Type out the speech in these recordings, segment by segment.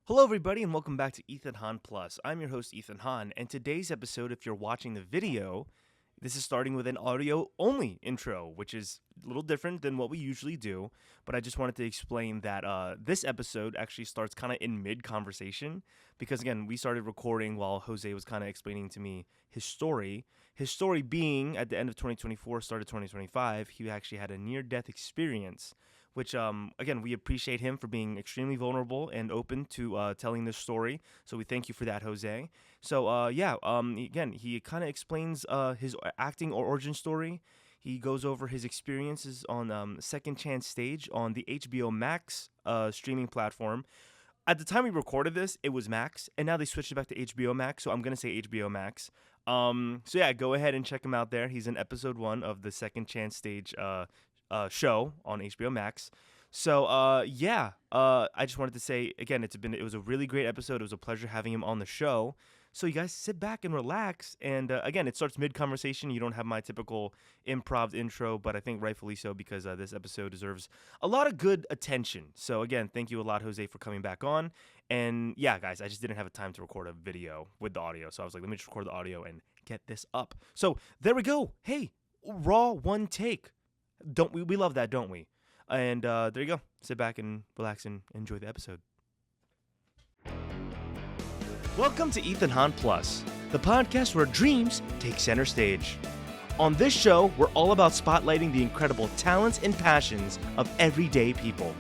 Hello, everybody, and welcome back to Ethan Hahn Plus. I'm your host, Ethan Hahn, and today's episode, if you're watching the video, this is starting with an audio-only intro, which is a little different than what we usually do, but I just wanted to explain that this episode actually starts kind of in mid-conversation, because, again, we started recording while Jose was kind of explaining to me his story. His story being, at the end of 2024, start of 2025, he actually had a near-death experience, which, again, we appreciate him for being extremely vulnerable and open to telling this story. So we thank you for that, Jose. So, again, he kind of explains his acting or origin story. He goes over his experiences on Second Chance Stage on the HBO Max streaming platform. At the time we recorded this, it was Max, and now they switched it back to HBO Max, so I'm going to say HBO Max. So yeah, go ahead and check him out there. He's in episode 1 of the Second Chance Stage show on HBO Max. So I just wanted to say again, it was a really great episode. It was a pleasure having him on the show. So you guys sit back and relax. And again, it starts mid conversation. You don't have my typical improv intro, but I think rightfully so because this episode deserves a lot of good attention. So again, thank you a lot, Jose, for coming back on. And yeah, guys, I just didn't have a time to record a video with the audio, so I was like, let me just record the audio and get this up. So there we go. Hey, raw one take. Don't we love that, don't we? And there you go. Sit back and relax and enjoy the episode. Welcome to Ethan Hahn Plus, the podcast where dreams take center stage. On this show, we're all about spotlighting the incredible talents and passions of everyday people.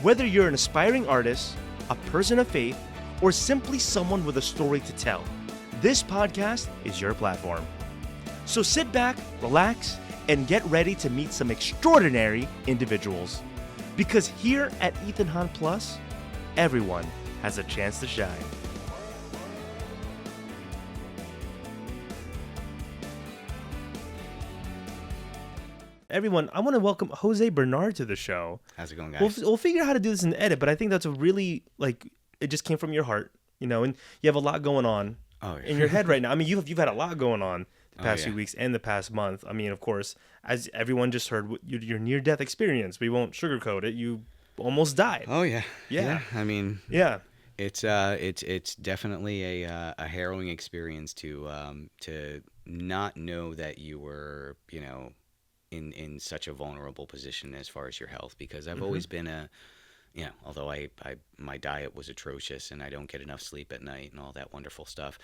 Whether you're an aspiring artist, a person of faith, or simply someone with a story to tell, this podcast is your platform. So sit back, relax, and get ready to meet some extraordinary individuals. Because here at Ethan Hahn Plus, everyone has a chance to shine. Everyone, I want to welcome Jose Bernard to the show. How's it going, guys? We'll figure out how to do this in the edit, but I think that's a really, it just came from your heart, and you have a lot going on in your head right now. I mean, you've had a lot going on the past few weeks and the past month. I mean, of course, as everyone just heard, your near-death experience. We won't sugarcoat it. You almost died. Oh yeah. Yeah. I mean, yeah. It's definitely a harrowing experience to not know that you were, in such a vulnerable position as far as your health, because I've always been although my diet was atrocious and I don't get enough sleep at night and all that wonderful stuff.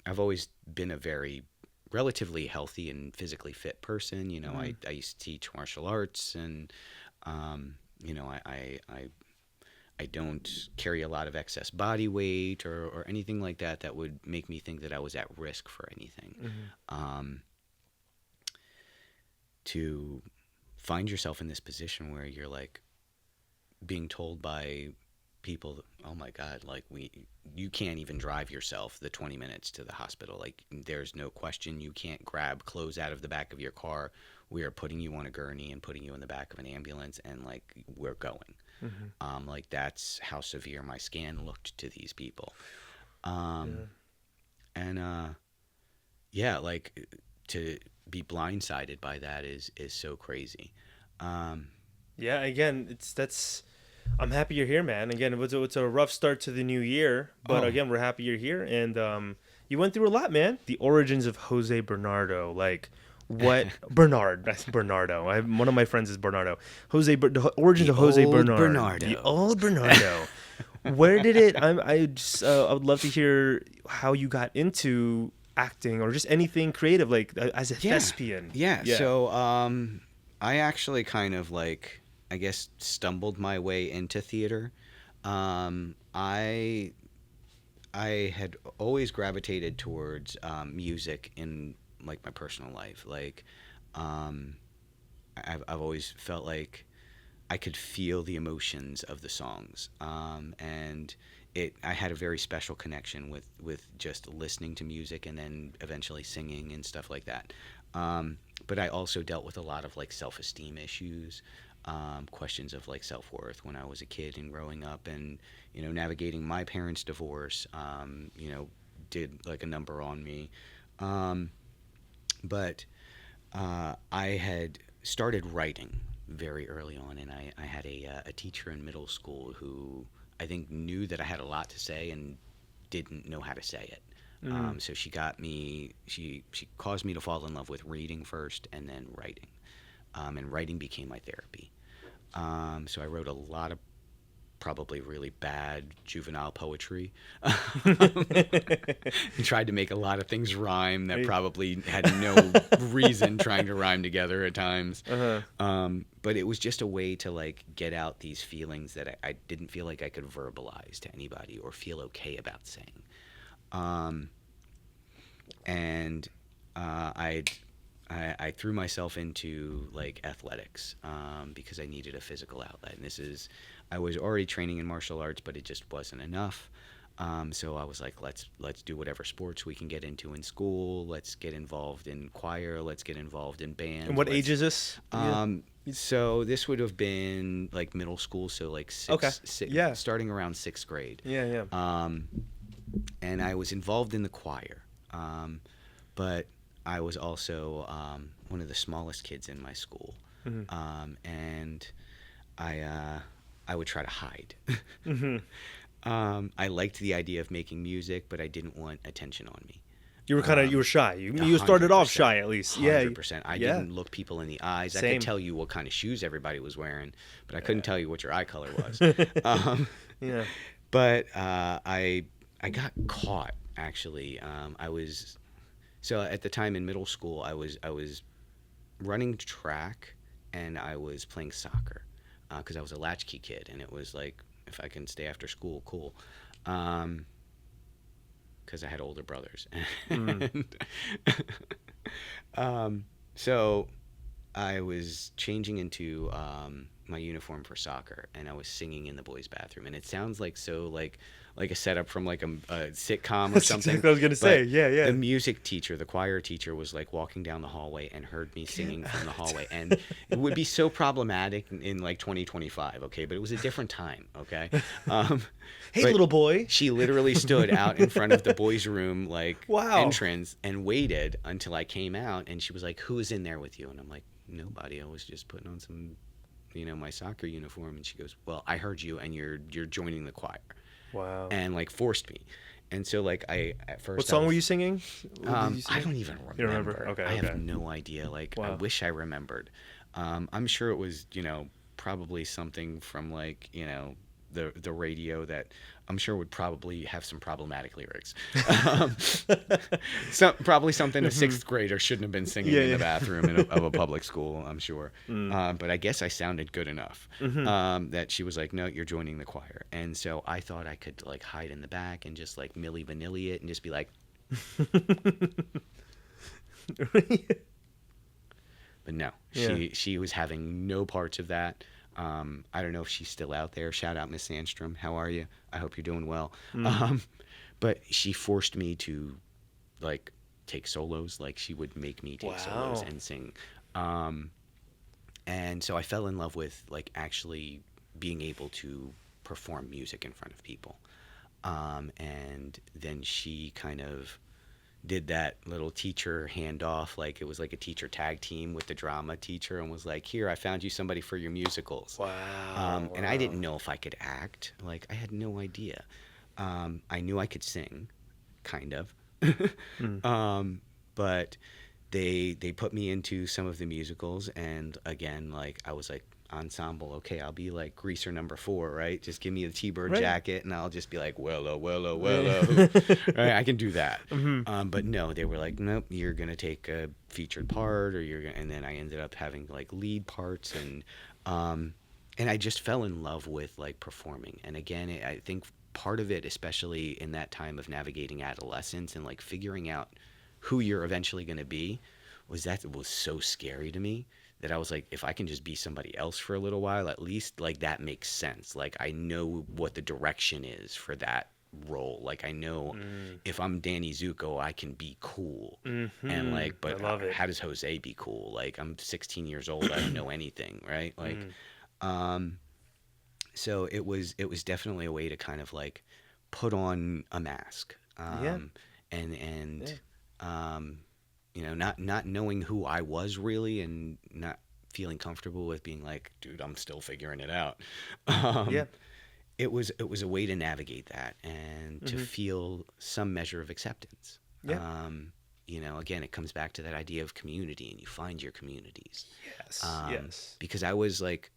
I've always been a very relatively healthy and physically fit person. I used to teach martial arts, and I don't carry a lot of excess body weight or anything like that would make me think that I was at risk for anything. To find yourself in this position where you're like being told by people, oh my God, you can't even drive yourself the 20 minutes to the hospital. Like, there's no question. You can't grab clothes out of the back of your car. We are putting you on a gurney and putting you in the back of an ambulance, and we're going. That's how severe my scan looked to these people. To be blindsided by that is so crazy. Yeah, again, I'm happy you're here, man. Again, it's a rough start to the new year, but again, we're happy you're here, and you went through a lot, man. The origins of Jose Bernardo, what Bernard? That's Bernardo. One of my friends is Bernardo. The origins of Jose Bernardo. The old Bernardo. Where did it? I would love to hear how you got into acting or just anything creative, as a thespian. Yeah. So I actually kind of I guess stumbled my way into theater. I had always gravitated towards music in my personal life. I've always felt like I could feel the emotions of the songs, and I had a very special connection with just listening to music and then eventually singing and stuff like that. But I also dealt with a lot of self-esteem issues, questions of self-worth when I was a kid and growing up, and navigating my parents' divorce did a number on me. But I had started writing very early on, and I had a teacher in middle school who I think knew that I had a lot to say and didn't know how to say it. Mm. So she caused me to fall in love with reading first and then writing. And writing became my therapy. So I wrote a lot of probably really bad juvenile poetry. Tried to make a lot of things rhyme that Right. probably had no reason trying to rhyme together at times. Uh-huh. But it was just a way to like get out these feelings that I didn't feel like I could verbalize to anybody or feel okay about saying. Um, and I I threw myself into like athletics because I needed a physical outlet. And I was already training in martial arts, but it just wasn't enough. So I was like, let's do whatever sports we can get into in school. Let's get involved in choir. Let's get involved in band. And what age is this? Yeah. So this would have been like middle school, so like Okay. Yeah. starting around sixth grade. Yeah. Yeah. And I was involved in the choir, but I was also one of the smallest kids in my school, Mhm. and I would try to hide. Mhm. I liked the idea of making music, but I didn't want attention on me. You were you were shy. You started off 100%. shy at least. Yeah. 100%. I Yeah. didn't look people in the eyes. I Same. could tell you what kind of shoes everybody was wearing, but I couldn't tell you what your eye color was. um, Yeah. but I got caught actually. I was so at the time in middle school I was running track and I was playing soccer because I was a latchkey kid and it was like if I can stay after school, cool. Because I had older brothers. Mm. And, so I was changing into my uniform for soccer, and I was singing in the boys' bathroom, and it sounds like like a setup from like a sitcom or That's something. exactly what I was gonna say. But Yeah. Yeah. the music teacher, the choir teacher, was like walking down the hallway and heard me singing from the hallway, and it would be so problematic in like 2025, okay? But it was a different time, okay? Hey, but little boy. she literally stood out in front of the boys' room like Wow. entrance and waited until I came out, and she was like, "Who is in there with you?" And I'm like, "Nobody. I was just putting on some, my soccer uniform." And she goes, "Well, I heard you, and you're joining the choir," Wow. and like forced me. And so like I at first What I song was, were you singing? What did you I sing? don't even remember. You don't remember? Okay, I okay. have no idea. Like I Wow. wish I remembered. I'm sure it was probably something from like the radio that I'm sure would probably have some problematic lyrics. um, Probably something a sixth grader shouldn't have been singing Yeah, in yeah. the bathroom of a public school, I'm sure. But I guess I sounded good enough that she was like, "No, you're joining the choir." And so I thought I could like hide in the back and just like Milli Vanilli it and just be like, but no, Yeah. she was having no parts of that. I don't know if she's still out there. Shout out Miss Sandstrom. How are you? I hope you're doing well. But she forced me to like take solos. Like she would make me take solos Wow. and sing. And so I fell in love with like actually being able to perform music in front of people. And then she kind of did that little teacher handoff, like it was like a teacher tag team with the drama teacher, and was like, "Here, I found you somebody for your musicals." Wow. And I didn't know if I could act. Like I had no idea. I knew I could sing, kind of, but they put me into some of the musicals, and again, like I was like, ensemble, okay, I'll be like greaser number 4, right? Just give me a T-bird Right. jacket and I'll just be like, wello, wello, Yeah. wello. Right, I can do that. Mhm. But no, they were like, nope, you're gonna take a featured part, or and then I ended up having like lead parts, and I just fell in love with like performing. And again, I think part of it, especially in that time of navigating adolescence and like figuring out who you're eventually gonna be, was that it was so scary to me that I was like, if I can just be somebody else for a little while, at least like that makes sense. Like I know what the direction is for that role. Like I know if I'm Danny Zuko, I can be cool. And like, but I love it. how does Jose be cool? Like I'm 16 years old, I don't know anything, right? Like, so it was definitely a way to kind of like put on a mask. Yeah. And not knowing who I was really, and not feeling comfortable with being like, dude, I'm still figuring it out. Yeah. it was a way to navigate that and to Mm-hmm. feel some measure of acceptance. Yeah. Um, again, it comes back to that idea of community, and you find your communities. Yes. Yes. Because I was like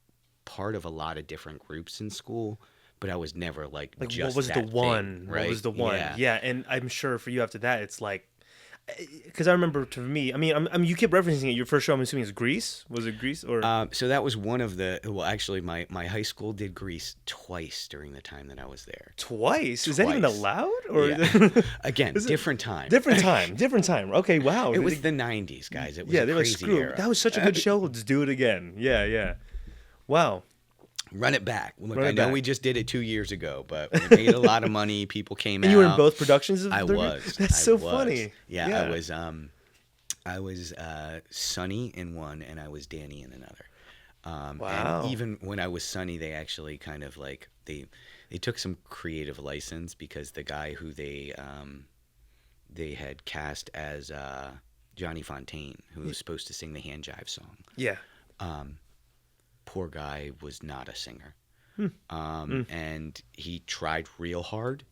part of a lot of different groups in school, but I was never like Like, what just was the that thing, one? What right? was the one? Yeah. Yeah, and I'm sure for you after that, it's like, because I remember to me, you keep referencing it. Your first show, I'm assuming, is Grease. Was it Grease or So that was one of the. Well, actually, my high school did Grease twice during the time that I was there. twice? Is that even Twice. allowed? Or Yeah. Again, is it different time. different time? Different time. Okay, wow. It was the '90s, guys. It was Yeah, a they were like, crazy screw. era. That was such a good show. Let's do it again. Yeah, yeah. Wow. Run it back. Look, Run I it know back. we just did it 2 years ago, but we made a lot of money. People came And out. you were in both productions of I the was. That's I so was. funny. Yeah, Yeah. I was Sonny in one, and I was Danny in another. Wow. And even when I was Sonny, they actually kind of like they took some creative license because the guy who they had cast as Johnny Fontaine, who was supposed to sing the hand jive song, Yeah. poor guy was not a singer. Hmm. And he tried real hard.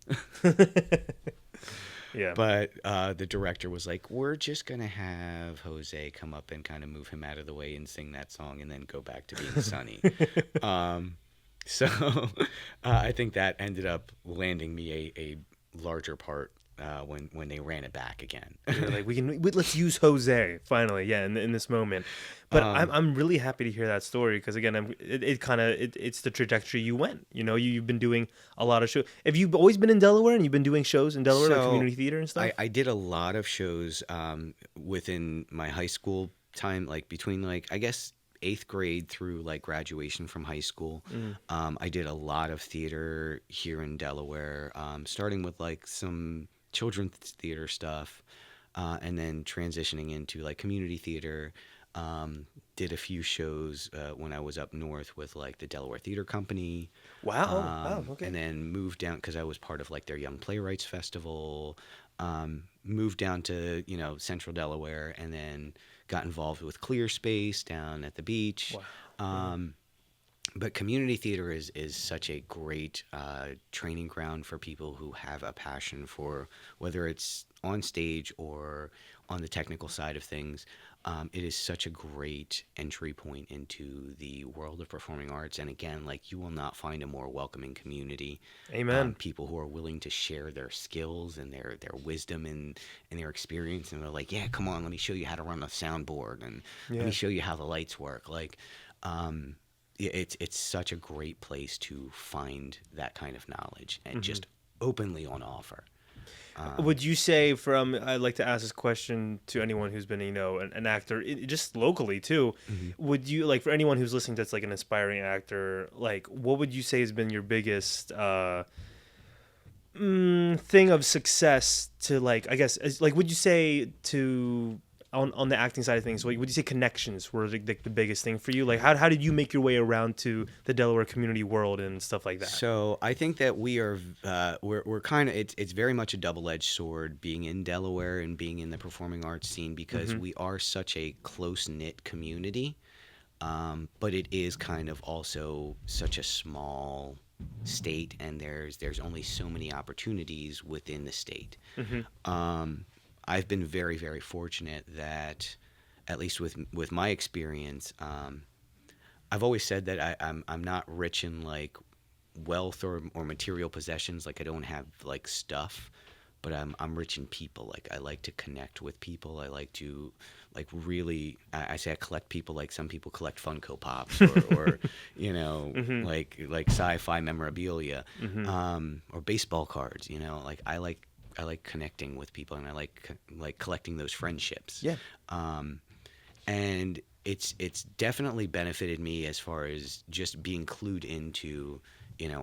Yeah. But the director was like, we're just going to have Jose come up and kind of move him out of the way and sing that song and then go back to being Sonny. So I think that ended up landing me a larger part when they ran it back again. You're like, let's use Jose finally, yeah, in this moment. But I'm really happy to hear that story because again, it's the trajectory you went. You've been doing a lot of shows. Have you always been in Delaware and you've been doing shows in Delaware, like So, community theater and stuff? I did a lot of shows within my high school time, like between like I guess 8th grade through like graduation from high school. I did a lot of theater here in Delaware, starting with like some children's theater stuff, and then transitioning into like community theater. Did a few shows when I was up north with like the Delaware Theater Company. Wow. Wow. Okay. And then moved down because I was part of like their Young Playwrights Festival. Moved down to Central Delaware, and then got involved with Clear Space down at the beach. Wow. But community theater is such a great training ground for people who have a passion for whether it's on stage or on the technical side of things. It is such a great entry point into the world of performing arts. And again, like you will not find a more welcoming community. Amen. People who are willing to share their skills and their wisdom and their experience. And they're like, yeah, come on, let me show you how to run a soundboard and let Yeah. me show you how the lights work. Like, it's such a great place to find that kind of knowledge and just openly on offer. Would you say I'd like to ask this question to anyone who's been, an actor, just locally too. Would you, like, for anyone who's listening that's like an aspiring actor, like, what would you say has been your biggest thing of success to, like, I guess, like, would you say to, on the acting side of things, like, would you say connections were the biggest thing for you? Like, how did you make your way around to the Delaware community world and stuff like that? So I think that we're kind of it's very much a double-edged sword being in Delaware and being in the performing arts scene because we are such a close-knit community, but it is kind of also such a small state, and there's only so many opportunities within the state. I've been very, very fortunate that, at least with my experience, I've always said that I'm not rich in like wealth or material possessions. Like I don't have like stuff, but I'm rich in people. Like I like to connect with people. I like to like really. I say I collect people. Like some people collect Funko Pops or like sci-fi memorabilia, or baseball cards. Like I like connecting with people, and I like collecting those friendships. Yeah. And it's definitely benefited me as far as just being clued into,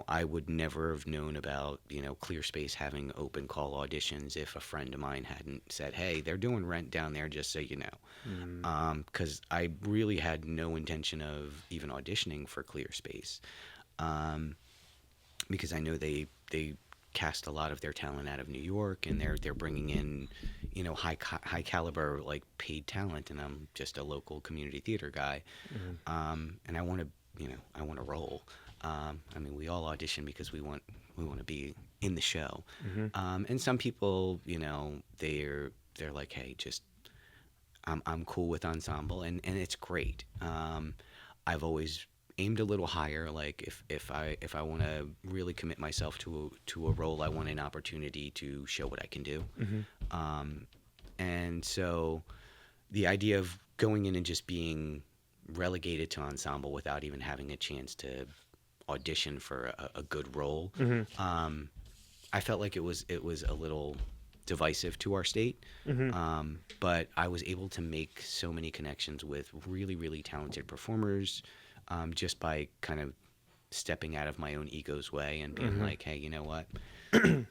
I would never have known about, Clear Space having open call auditions if a friend of mine hadn't said, hey, they're doing Rent down there, just so you know. Because I really had no intention of even auditioning for Clear Space, because I know they cast a lot of their talent out of New York, and they're bringing in, high caliber like paid talent, and I'm just a local community theater guy, and I want to roll. I mean, we all audition because we want to be in the show. Mm-hmm. And some people, they're like, hey, just I'm cool with ensemble, and it's great. I've always aimed a little higher. Like if I want to really commit myself to a role, I want an opportunity to show what I can do. Mm-hmm. Um, and so the idea of going in and just being relegated to ensemble without even having a chance to audition for a good role, Mm-hmm. I felt like it was a little divisive to our state. Mm-hmm. But I was able to make so many connections with really, really talented performers, just by kind of stepping out of my own ego's way and being Mm-hmm. like, hey, you know what?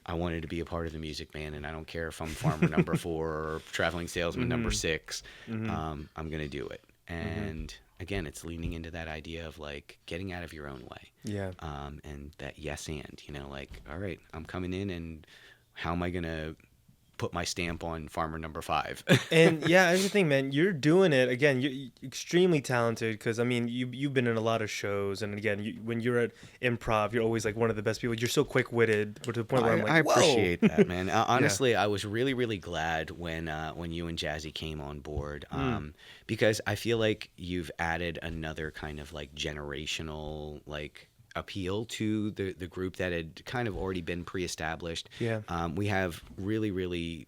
I wanted to be a part of the Music Man, and I don't care if I'm farmer number 4 or traveling salesman number Mm-hmm. 6. Mm-hmm. I'm going to do it. Mm-hmm. And again, it's leaning into that idea of like getting out of your own way. Yeah. And that yes and, like, all right, I'm coming in, and how am I going to put my stamp on farmer number 5? And yeah, that's the thing, man. You're doing it again. You're extremely talented because I mean, you've been in a lot of shows, and again, when you're at improv, you're always like one of the best people. You're so quick witted to the point where I'm like, I whoa. appreciate that, man. Honestly, I was really, really glad when you and Jazzy came on board, because I feel like you've added another kind of like generational like appeal to the group that had kind of already been pre-established. Yeah. We have really, really,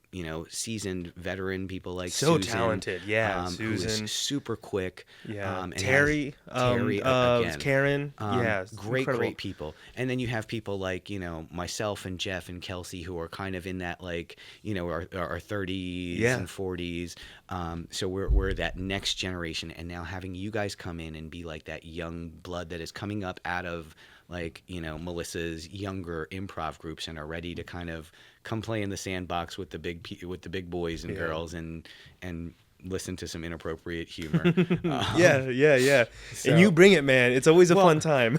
seasoned veteran people like So Susan, talented, yeah. who Susan, is super quick. yeah. And Terry, Terry, again. Karen, yeah. Great, incredible. great people. And then you have people like, myself and Jeff and Kelsey, who are kind of in that, like, our 30s Yeah. and 40s. So we're that next generation. And now having you guys come in and be like that young blood that is coming up out of, like, Melissa's younger improv groups and are ready to kind of come play in the sandbox with the big boys and Yeah. girls and listen to some inappropriate humor. Yeah. So- And you bring it, man. It's always a Well, fun time.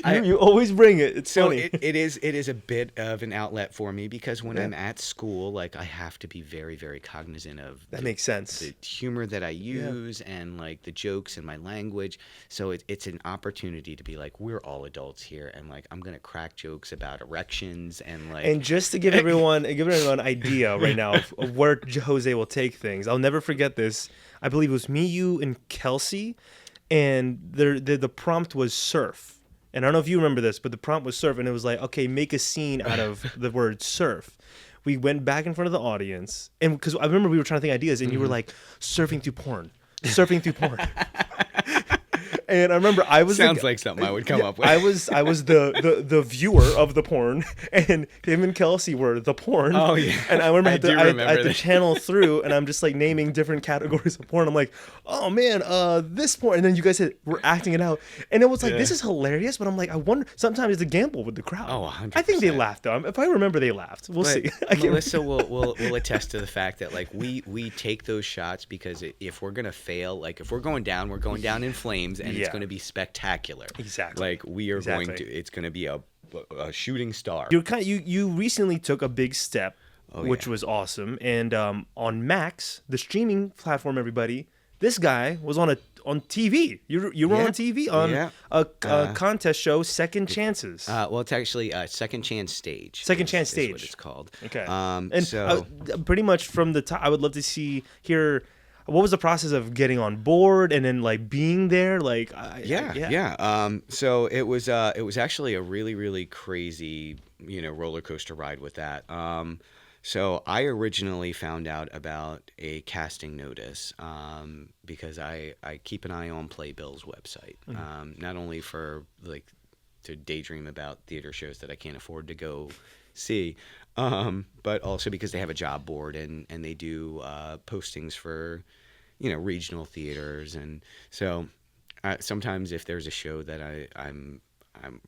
I- you always bring it. It's So funny. it is a bit of an outlet for me because when Yeah. I'm at school, like, I have to be very, very cognizant of That makes sense. the humor that I use and like the jokes and my language. So it's an opportunity to be like, we're all adults here, and like I'm gonna crack jokes about erections and like And just to give everyone an idea right now of where Jose will take things, I'll never forget this. I believe it was me, you, and Kelsey, and the prompt was surf. And I don't know if you remember this, but the prompt was surf, and it was like, okay, make a scene out of the word surf. We went back in front of the audience, and because I remember we were trying to think ideas, and you were like, surfing through porn. And I remember I was sounds like something I would come up with. I was the viewer of the porn, and him and Kelsey were the porn. Oh, yeah. And I remember I had to that. channel through, and I'm just like naming different categories of porn. I'm like, oh man, this porn, and then you guys said we're acting it out, and it was like, this is hilarious. But I'm like, I wonder. Sometimes it's a gamble with the crowd. Oh, 100%. I think they laughed though. If I remember, they laughed. We'll see. I can't- Melissa will attest to the fact that like we take those shots because if we're gonna fail, like if we're going down in flames, and it's Yeah. gonna be spectacular. Exactly. Like we are going Exactly. to. It's gonna be a shooting star. You recently took a big step, Oh, which yeah. was awesome. And on Max, the streaming platform, everybody, this guy was on TV. You were Yeah. on TV on Yeah. a contest show, Second Chances. Well, it's actually Second Chance Stage. Second is- Chance is what Stage. it's called. Okay. And so pretty much from the top, I would love to hear what was the process of getting on board and then like being there. Like, yeah. So it was actually a really, really crazy, roller coaster ride with that. So I originally found out about a casting notice because I keep an eye on Playbill's website, not only for like to daydream about theater shows that I can't afford to go see, but also because they have a job board and they do postings for regional theaters, and so sometimes if there's a show that I'm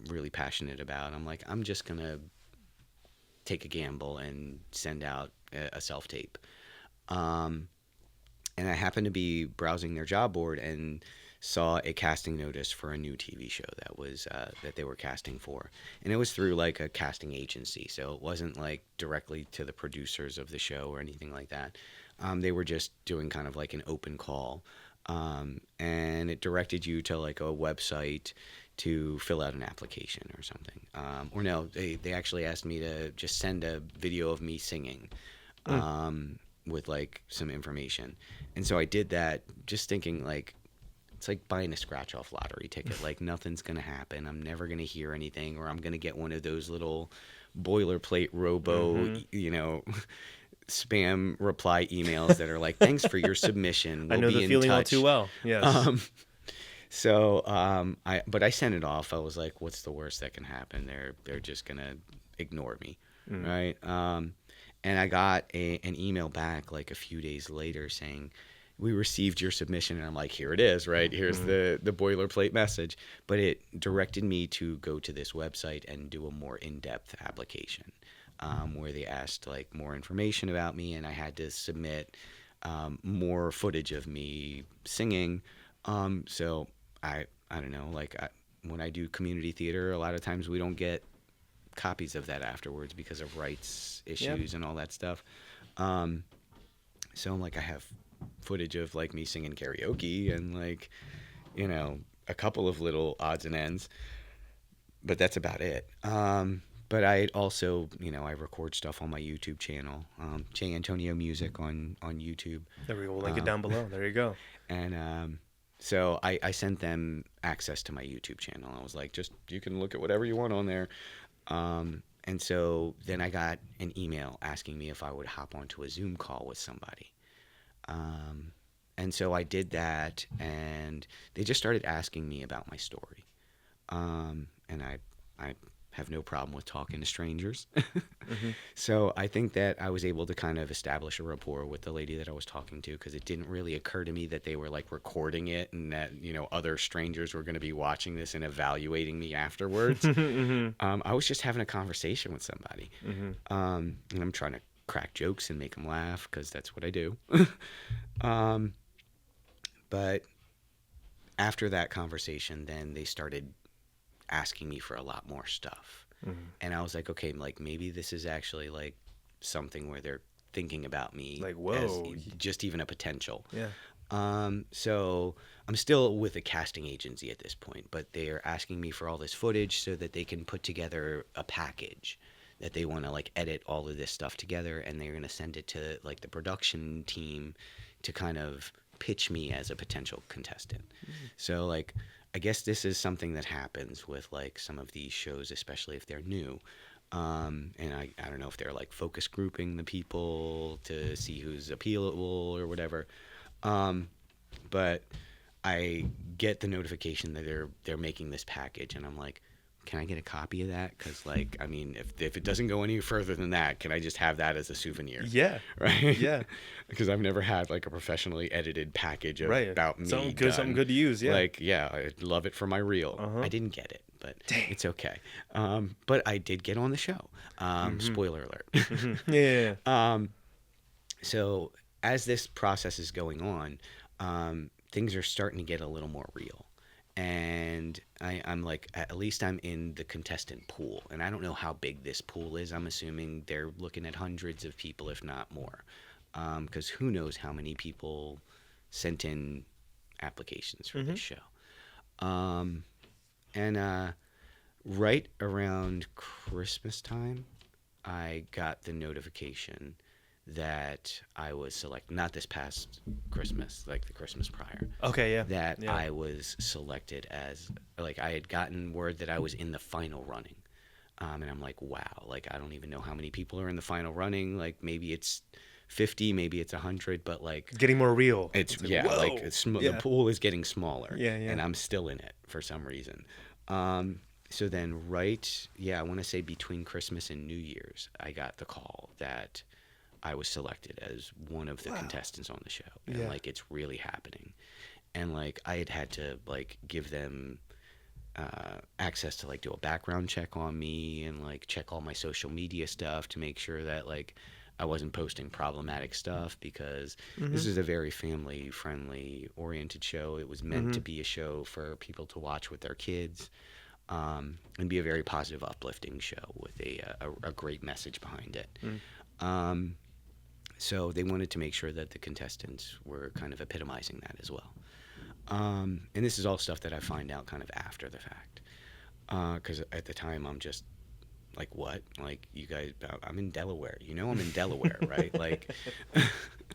really passionate about, I'm like, I'm just gonna take a gamble and send out a self-tape. And I happened to be browsing their job board and saw a casting notice for a new TV show that was that they were casting for, and it was through like a casting agency, so it wasn't like directly to the producers of the show or anything like that. They were just doing kind of like an open call, and it directed you to like a website to fill out an application or something. Or no, they actually asked me to just send a video of me singing Mm. with like some information. And so I did that just thinking like, it's like buying a scratch off lottery ticket. Like nothing's going to happen. I'm never going to hear anything, or I'm going to get one of those little boilerplate robo, Mm-hmm. spam reply emails that are like, thanks for your submission. I We'll know the be in feeling all too touch. well. Yes. Um, but I sent it off. I was like, what's the worst that can happen? They're just going to ignore me. Mm. Right. And I got an email back like a few days later saying, we received your submission. And I'm like, here it is, right? Here's Mm. the boilerplate message. But it directed me to go to this website and do a more in-depth application, where they asked like more information about me, and I had to submit more footage of me singing. So I don't know, like when I do community theater, a lot of times we don't get copies of that afterwards because of rights Yeah. issues and all that stuff. Um, so I'm like, I have footage of like me singing karaoke and like, a couple of little odds and ends, but that's about it. But I also, I record stuff on my YouTube channel, J Antonio Music on YouTube. There we go. We'll link it Um, down below. There you go. and so I sent them access to my YouTube channel. I was like, just you can look at whatever you want on there. And so then I got an email asking me if I would hop onto a Zoom call with somebody. And so I did that, and they just started asking me about my story. And I have no problem with talking to strangers. Mm-hmm. So I think that I was able to kind of establish a rapport with the lady that I was talking to, because it didn't really occur to me that they were like recording it and that, other strangers were going to be watching this and evaluating me afterwards. Mm-hmm. I was just having a conversation with somebody. Mm-hmm. And I'm trying to crack jokes and make them laugh because that's what I do. um, but after that conversation, then they started asking me for a lot more stuff. Mm-hmm. And I was like, okay, like maybe this is actually like something where they're thinking about me Like, as whoa. just even a potential. Yeah. So I'm still with a casting agency at this point, but they're asking me for all this footage so that they can put together a package that they want to like edit all of this stuff together, and they're going to send it to like the production team to kind of pitch me as a potential contestant. Mm-hmm. So like I guess this is something that happens with like some of these shows, especially if they're new. And I don't know if they're like focus grouping the people to see who's appealable or whatever. But I get the notification that they're making this package, and I'm like, can I get a copy of that? Because like, I mean, if it doesn't go any further than that, can I just have that as a souvenir? Yeah. Right? Yeah. Because I've never had like a professionally edited package Right. about me Something good. done. Something good to use. Yeah. Like, yeah, I'd love it for my reel. Uh-huh. I didn't get it, but Dang. it's okay. But I did get on the show. Mhm. Spoiler alert. Mhm. Yeah. So as this process is going on, things are starting to get a little more real. And I'm like, at least I'm in the contestant pool. And I don't know how big this pool is. I'm assuming they're looking at hundreds of people, if not more. Because who knows how many people sent in applications for this show. And right around Christmas time, I got the notification that I was selected, not this past Christmas, like the Christmas prior, Okay. Yeah. that Yeah. I was selected as, like, I had gotten word that I was in the final running. And I'm like, wow, like, I don't even know how many people are in the final running. Like, maybe it's 50, maybe it's 100, but like, It's getting more real. it's, like, yeah, whoa. like, Yeah. the pool is getting smaller. Yeah. Yeah. And I'm still in it for some reason. So then, I want to say between Christmas and New Year's, I got the call that I was selected as one of the Wow. contestants on the show. And Yeah. like, it's really happening. And like, I had to like give them access to like do a background check on me and like check all my social media stuff to make sure that like I wasn't posting problematic stuff, because this is a very family friendly oriented show. It was meant to be a show for people to watch with their kids, and be a very positive, uplifting show with a great message behind it. So they wanted to make sure that the contestants were kind of epitomizing that as well. And this is all stuff that I find out kind of after the fact. Because at the time I'm just like, what? Like, you guys, I'm in Delaware. You know, I'm in Delaware, right? Like,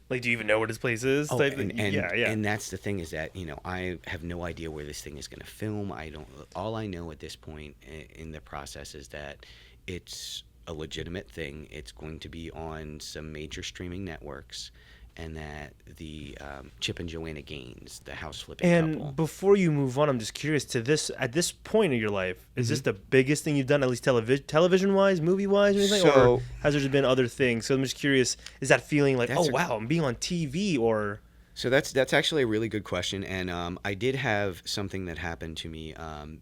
Like, do you even know where this place is? oh, Type thing. Yeah, yeah. and that's the thing, is that, I have no idea where this thing is going to film. I don't. All I know at this point in the process is that it's a legitimate thing. It's going to be on some major streaming networks, and that the Chip and Joanna Gaines, the house flipping couple. And before you move on, I'm just curious to this at this point in your life, is this the biggest thing you've done, at least television wise, movie wise, or anything, or So has there just been other things? So I'm just curious, is that feeling like, that's oh a wow, I'm being on TV, or So that's actually a really good question, and I did have something that happened to me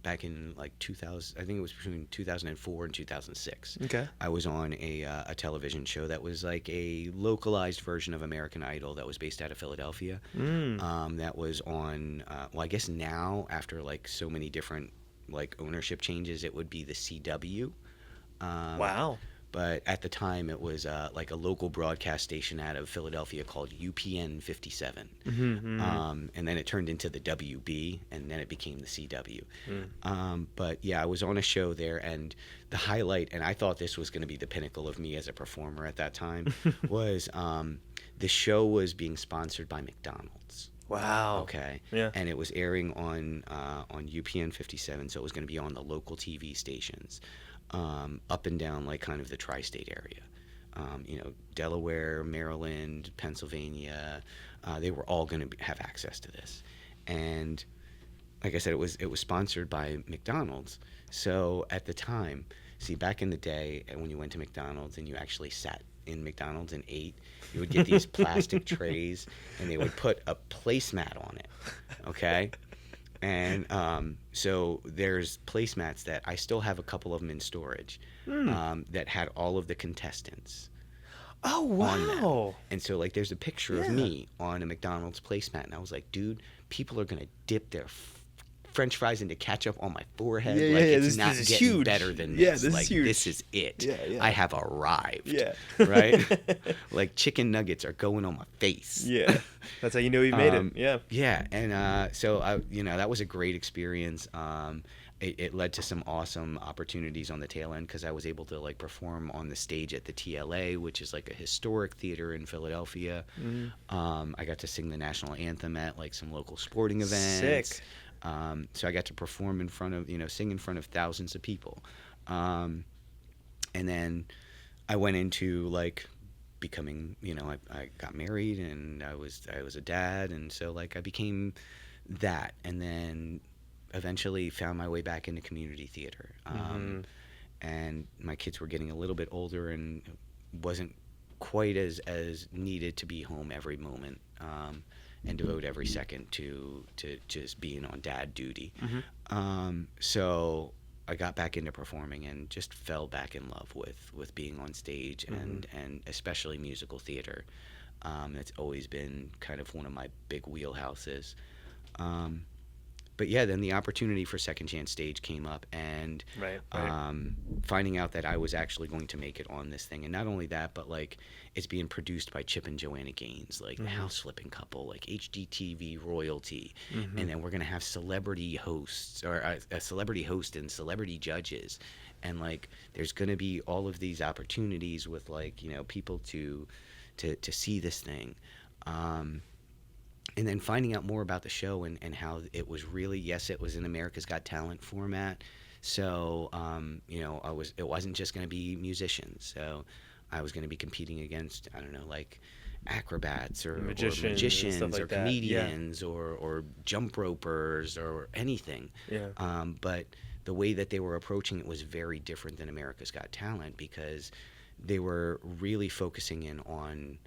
back in like 2000. I think it was between 2004 and 2006. okay, I was on a television show that was like a localized version of American Idol that was based out of Philadelphia. That was on. Well, I guess now, after like so many different like ownership changes, it would be the CW. Um, wow, but at the time, it was like a local broadcast station out of Philadelphia called UPN 57. And then it turned into the WB, and then it became the CW. But yeah, I was on a show there, and the highlight, and I thought this was going to be the pinnacle of me as a performer at that time, was the show was being sponsored by McDonald's. wow, Okay, yeah, and it was airing on UPN 57, so it was going to be on the local TV stations, up and down like kind of the tri-state area. Delaware, Maryland, Pennsylvania, they were all going to have access to this. And like I said, it was sponsored by McDonald's. So at the time, see, back in the day, when you went to McDonald's and you actually sat in McDonald's and ate, you would get these plastic trays, and they would put a placemat on it. Okay. And so there's placemats that I still have, a couple of them in storage, that had all of the contestants oh on them. wow, And so like there's a picture of yeah, me on a McDonald's placemat, and I was like, dude, people are gonna dip their French fries into ketchup on my forehead. Yeah, Like, yeah, yeah, it's this not is getting huge. better than Yeah, this. this is Like, huge. this is it. Yeah, yeah. I have arrived. yeah, Right? Like, chicken nuggets are going on my face. yeah. That's how you know you made it. Um, Yeah. Yeah, and so that was a great experience. It led to some awesome opportunities on the tail end, because I was able to like perform on the stage at the TLA, which is like a historic theater in Philadelphia. I got to sing the national anthem at like some local sporting events. Sick. So I got to perform in front of, sing in front of thousands of people. And then I went into like becoming, I got married, and I was a dad, and so like I became that, and then eventually found my way back into community theater. And my kids were getting a little bit older, and wasn't quite as needed to be home every moment, and devote every second to just being on dad duty. So I got back into performing, and just fell back in love with being on stage, and especially musical theater. That's always been kind of one of my big wheelhouses. But yeah, then the opportunity for Second Chance Stage came up, and Right. finding out that I was actually going to make it on this thing, and not only that, but like it's being produced by Chip and Joanna Gaines, like the house flipping couple, like HGTV royalty, and then we're gonna have celebrity hosts, or a celebrity host and celebrity judges, and like there's gonna be all of these opportunities with like people to see this thing. And then finding out more about the show, and how it was really, yes, it was an America's Got Talent format. So, it wasn't just going to be musicians. So I was going to be competing against, I don't know, like acrobats or Magicians and magicians stuff like or that. Yeah. comedians or jump ropers or anything. Yeah. But the way that they were approaching it was very different than America's Got Talent, because they were really focusing in on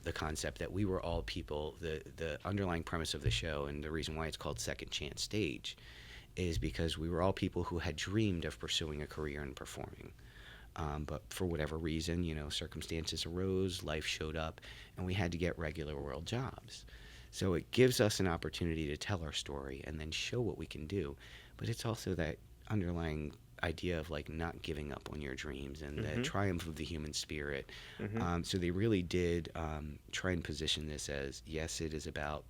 the concept that we were all people. The underlying premise of the show, and the reason why it's called Second Chance Stage, is because we were all people who had dreamed of pursuing a career in performing. But for whatever reason, circumstances arose, life showed up, and we had to get regular world jobs. So it gives us an opportunity to tell our story and then show what we can do. But it's also that underlying idea of like not giving up on your dreams, and the triumph of the human spirit. So they really did try and position this as, yes, it is about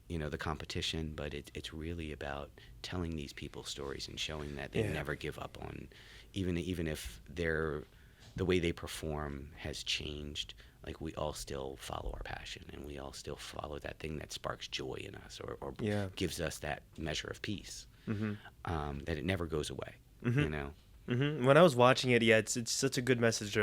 the competition, but it's really about telling these people stories and showing that they Yeah. never give up on, even if the way they perform has changed. Like, we all still follow our passion, and we all still follow that thing that sparks joy in us, or Yeah. gives us that measure of peace. Mm-hmm. That it never goes away. Mm-hmm. You know. Mm-hmm. When I was watching it, yeah, it's such a good message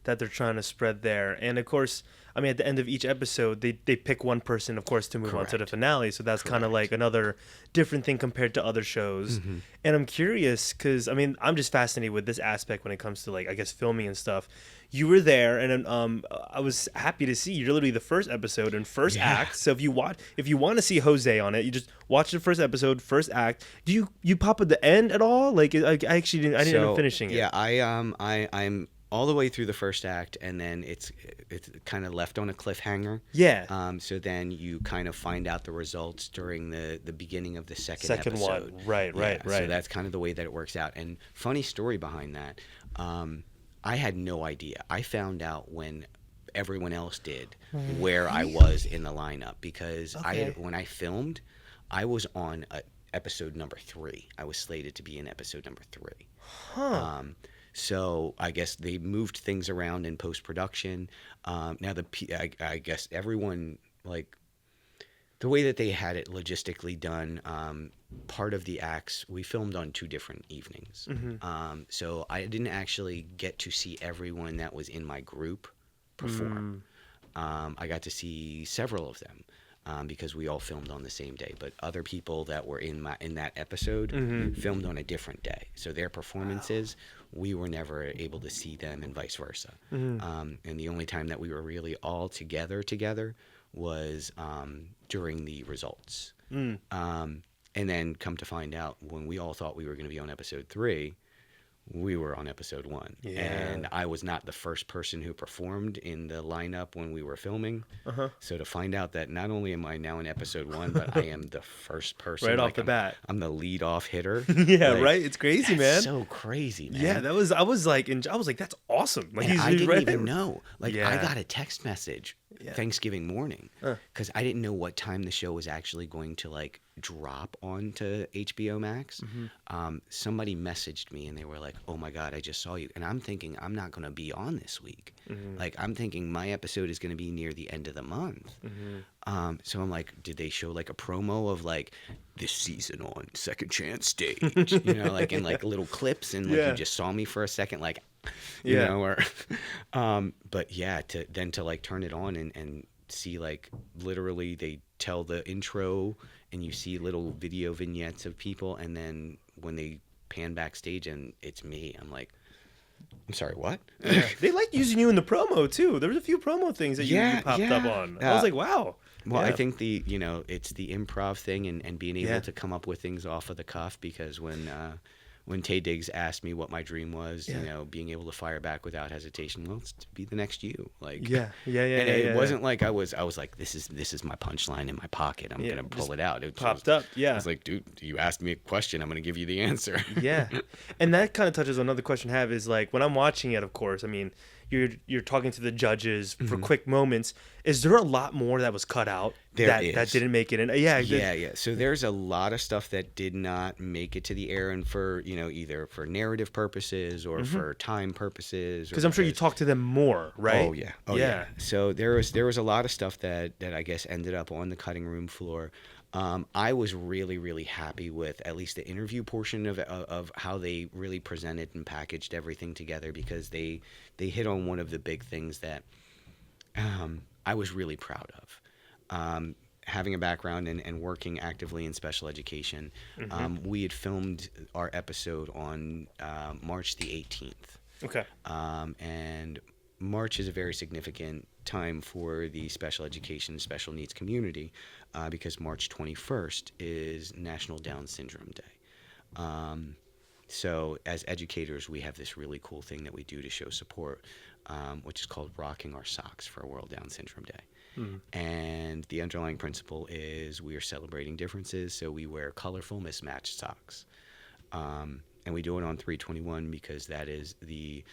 that they're trying to spread there. And of course, I mean, at the end of each episode, they pick one person, of course, to move on to the Correct. finale. So that's kind of Correct. like another different thing compared to other shows. Mm-hmm. And I'm curious because I mean, I'm just fascinated with this aspect when it comes to like I guess filming and stuff. You were there, and I was happy to see you're literally the first episode and first Yeah. act. So if you want to see Jose on it, you just watch the first episode, first act. Do you pop at the end at all? Like I actually didn't end up finishing it. Yeah, I'm all the way through the first act, and then it's kind of left on a cliffhanger. Yeah. So then you kind of find out the results during the beginning of the second Second one. episode. Right, right, Yeah, right. So that's kind of the way that it works out. And funny story behind that. I had no idea. I found out when everyone else did where I was in the lineup, because Okay. when I filmed, I was on episode number 3. I was slated to be in episode number 3. Huh. So I guess they moved things around in post production. Now I guess everyone, like, the way that they had it logistically done, part of the acts we filmed on 2 different evenings. So I didn't actually get to see everyone that was in my group perform. I got to see several of them, because we all filmed on the same day. But other people that were in that episode filmed on a different day. So their performances, we were never able to see them, and vice versa. And the only time that we were really all together was during the results. And then come to find out, when we all thought we were going to be on episode 3, we were on episode 1. Yeah. And I was not the first person who performed in the lineup when we were filming. Uh-huh. So to find out that not only am I now in episode 1, but I am the first person. Right off like, the bat. I'm the lead off hitter. Yeah, Like, right. It's crazy, man. that's so crazy, man. Yeah, I was like, that's awesome. Like And I he's didn't right even there. know. Like, I Yeah. got a text message Yeah. Thanksgiving morning, because I didn't know what time the show was actually going to, like, drop onto HBO Max. Somebody messaged me, and they were like, "Oh my God, I just saw you." And I'm thinking, I'm not going to be on this week. Like, I'm thinking my episode is going to be near the end of the month. So I'm like, did they show like a promo of like this season on Second Chance Stage? Like in like little clips, and like Yeah. you just saw me for a second, like, Yeah. or but yeah, to like turn it on and see, like, literally they tell the intro, and you see little video vignettes of people, and then when they pan backstage and it's me, I'm like, I'm sorry, what? Yeah. They like using you in the promo too. There was a few promo things that you popped up on. I was like, wow. Well, I Yeah. think it's the improv thing, and being able Yeah. to come up with things off of the cuff, because when Tay Diggs asked me what my dream was, Yeah. being able to fire back without hesitation, well, it's to be the next you. Like, Yeah. Yeah. Yeah. and yeah, it yeah, wasn't like I was like, this is my punchline in my pocket. I'm Yeah, gonna just pull it out. It popped was, up. Yeah. I was like, dude, you asked me a question, I'm gonna give you the answer. Yeah. And that kind of touches on another question I have is like when I'm watching it, of course, I mean, you're talking to the judges for quick moments. Is there a lot more that was cut out There that is. didn't make it in? Yeah. Yeah. So there's a lot of stuff that did not make it to the air, and for either for narrative purposes or for time purposes. Because I'm sure you talked to them more, right? Oh yeah. Oh yeah. So there was a lot of stuff that I guess ended up on the cutting room floor. I was really, really happy with at least the interview portion of how they really presented and packaged everything together, because they hit on one of the big things that I was really proud of. Having a background and working actively in special education, we had filmed our episode on March the 18th. Okay. And March is a very significant time for the special education, special needs community, because March 21st is National Down Syndrome Day. So as educators, we have this really cool thing that we do to show support, which is called Rocking Our Socks for World Down Syndrome Day. And the underlying principle is we are celebrating differences, so we wear colorful mismatched socks. And we do it on 321 because that is the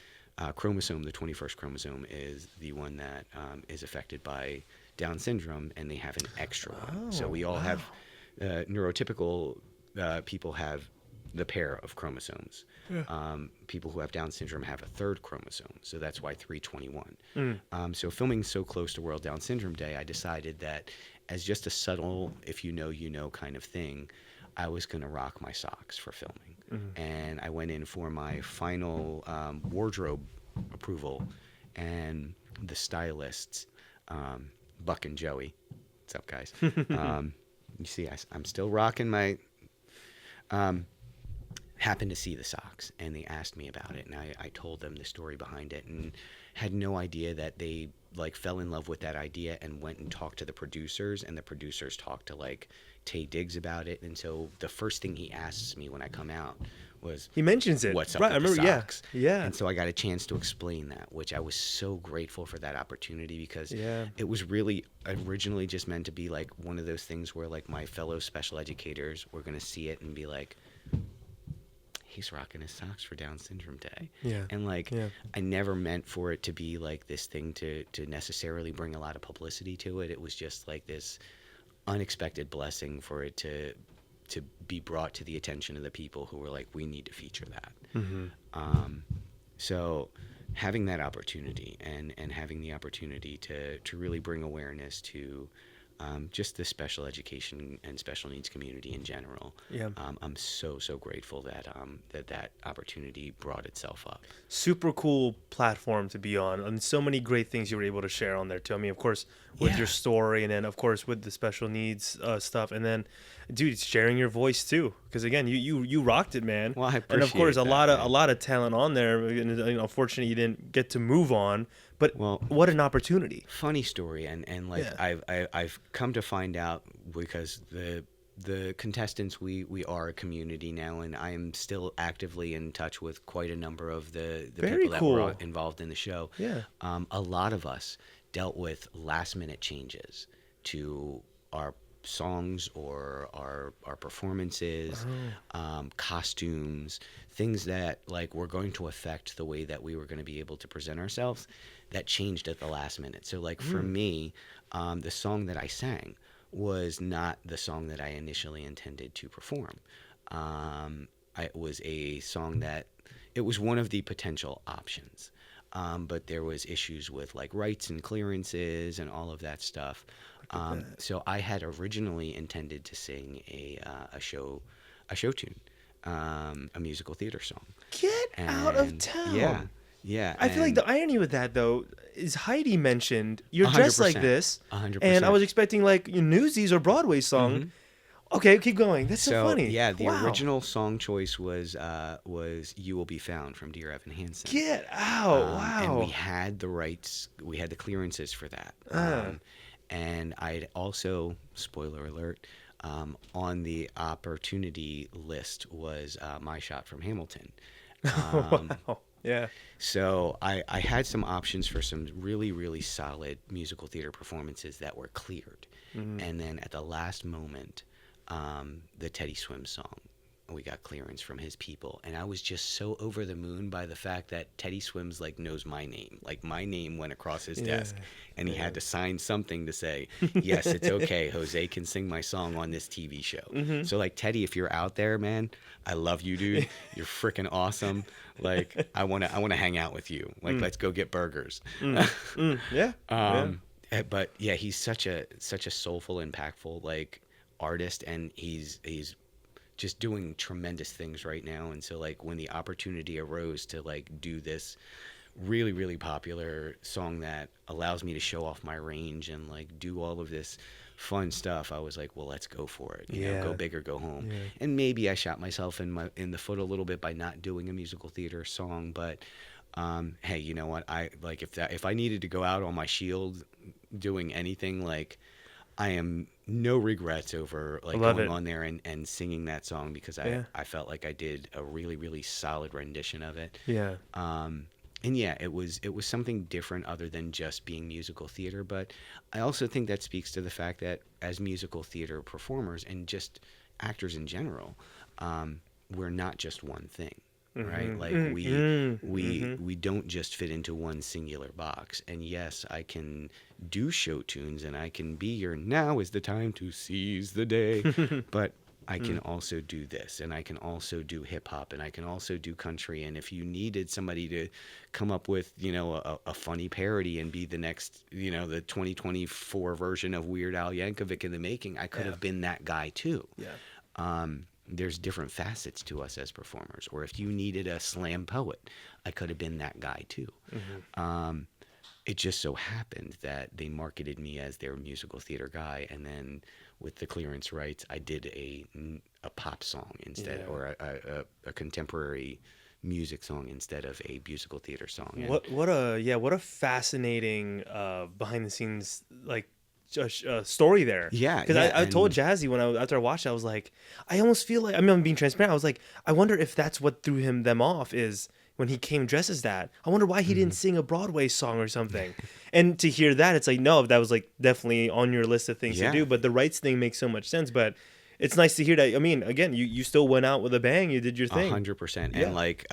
chromosome, the 21st chromosome is the one that is affected by Down syndrome, and they have an extra one. So Oh, we all wow. have neurotypical people have the pair of chromosomes. Yeah. People who have Down syndrome have a third chromosome, so that's why 321. Mm. So filming so close to World Down Syndrome Day, I decided that as just a subtle, if you know, you know kind of thing, I was going to rock my socks for filming. And I went in for my final wardrobe approval, and the stylists, Buck and Joey, what's up, guys? You see, I'm still rocking my. Happened to see the socks, and they asked me about it, and I told them the story behind it, and had no idea that they like fell in love with that idea and went and talked to the producers, and the producers talked to like Tay Diggs about it. And so the first thing he asks me when I come out was, He mentions it. what's up Right, I with the remember. socks? Yeah. Yeah. And so I got a chance to explain that, which I was so grateful for that opportunity, because Yeah. it was really originally just meant to be like one of those things where like my fellow special educators were going to see it and be like, he's rocking his socks for Down Syndrome Day. Yeah. And like, Yeah. I never meant for it to be like this thing to necessarily bring a lot of publicity to it. It was just like this unexpected blessing for it to be brought to the attention of the people who were like, we need to feature that. So having that opportunity and having the opportunity to really bring awareness to just the special education and special needs community in general. Yeah. I'm so grateful that that opportunity brought itself up. Super cool platform to be on, and so many great things you were able to share on there too. I mean, of course, with your story, and then of course with the special needs stuff, and then, dude, sharing your voice too. Because again, you rocked it, man. Well, I and of course, appreciate that, a lot of talent on there. And, unfortunately, you didn't get to move on, but Well, what an opportunity. funny story, and like Yeah. I've come to find out, because the contestants, we are a community now, and I am still actively in touch with quite a number of the Very people that cool. were involved in the show. Yeah. A lot of us dealt with last minute changes to our songs or our performances, costumes, things that like were going to affect the way that we were going to be able to present ourselves, that changed at the last minute. So like for me, the song that I sang was not the song that I initially intended to perform. It was a song that, it was one of the potential options. But there was issues with like rights and clearances and all of that stuff. So I had originally intended to sing a show tune, a musical theater song. Get out of And town. Yeah, yeah. I feel like and the irony with that though is Heidi mentioned you're dressed like 100%, this, 100%. and I was expecting like Newsies or Broadway song. Okay, keep going. That's so funny. Yeah, the Wow. original song choice was "You Will Be Found" from Dear Evan Hansen. Get out! Wow. And we had the rights, we had the clearances for that. And I'd also, spoiler alert, on the opportunity list was My Shot from Hamilton. Wow. Yeah. So I had some options for some really, really solid musical theater performances that were cleared. And then at the last moment, the Teddy Swim song, we got clearance from his people, and I was just so over the moon by the fact that Teddy Swims like knows my name. Like my name went across his desk, and he had to sign something to say, yes, it's okay, Jose can sing my song on this TV show. So like, Teddy, if you're out there, man, I love you, dude. You're freaking awesome. Like I wanna hang out with you. Like let's go get burgers. Yeah. But yeah, he's such a soulful, impactful like artist, and he's just doing tremendous things right now. And so like when the opportunity arose to like do this really, really popular song that allows me to show off my range and like do all of this fun stuff, I was like, well, let's go for it. You know, go big or go home. And maybe I shot myself in the foot a little bit by not doing a musical theater song, but hey, you know what? I like, if I needed to go out on my shield doing anything, like I am no regrets over like going on there and singing that song, because I felt like I did a really, really solid rendition of it. Yeah. And yeah, it was something different other than just being musical theater. But I also think that speaks to the fact that as musical theater performers and just actors in general, we're not just one thing. right? Mm-hmm. Like Mm-hmm. we don't just fit into one singular box. And yes, I can do show tunes and I can be your now is the time to seize the day, but I can also do this, and I can also do hip hop, and I can also do country. And if you needed somebody to come up with, a funny parody and be the next, the 2024 version of Weird Al Yankovic in the making, I could Yeah. have been that guy too. Yeah. There's different facets to us as performers. Or if you needed a slam poet, I could have been that guy too. Mm-hmm. It just so happened that they marketed me as their musical theater guy, and then with the clearance rights, I did a pop song instead, Yeah. or a contemporary music song instead of a musical theater song. And What a fascinating behind the scenes like story there. yeah, Because yeah, I told and Jazzy when after I watched it, I was like, I almost feel like, I mean, I'm being transparent. I was like, I wonder if that's what threw them off is when he came dressed as that. I wonder why he didn't mhm. sing a Broadway song or something. And to hear that, it's like, no, that was like definitely on your list of things to Yeah, do. But the rights thing makes so much sense. But it's nice to hear that. I mean, again, you still went out with a bang. You did your thing. 100%. Yeah. And like,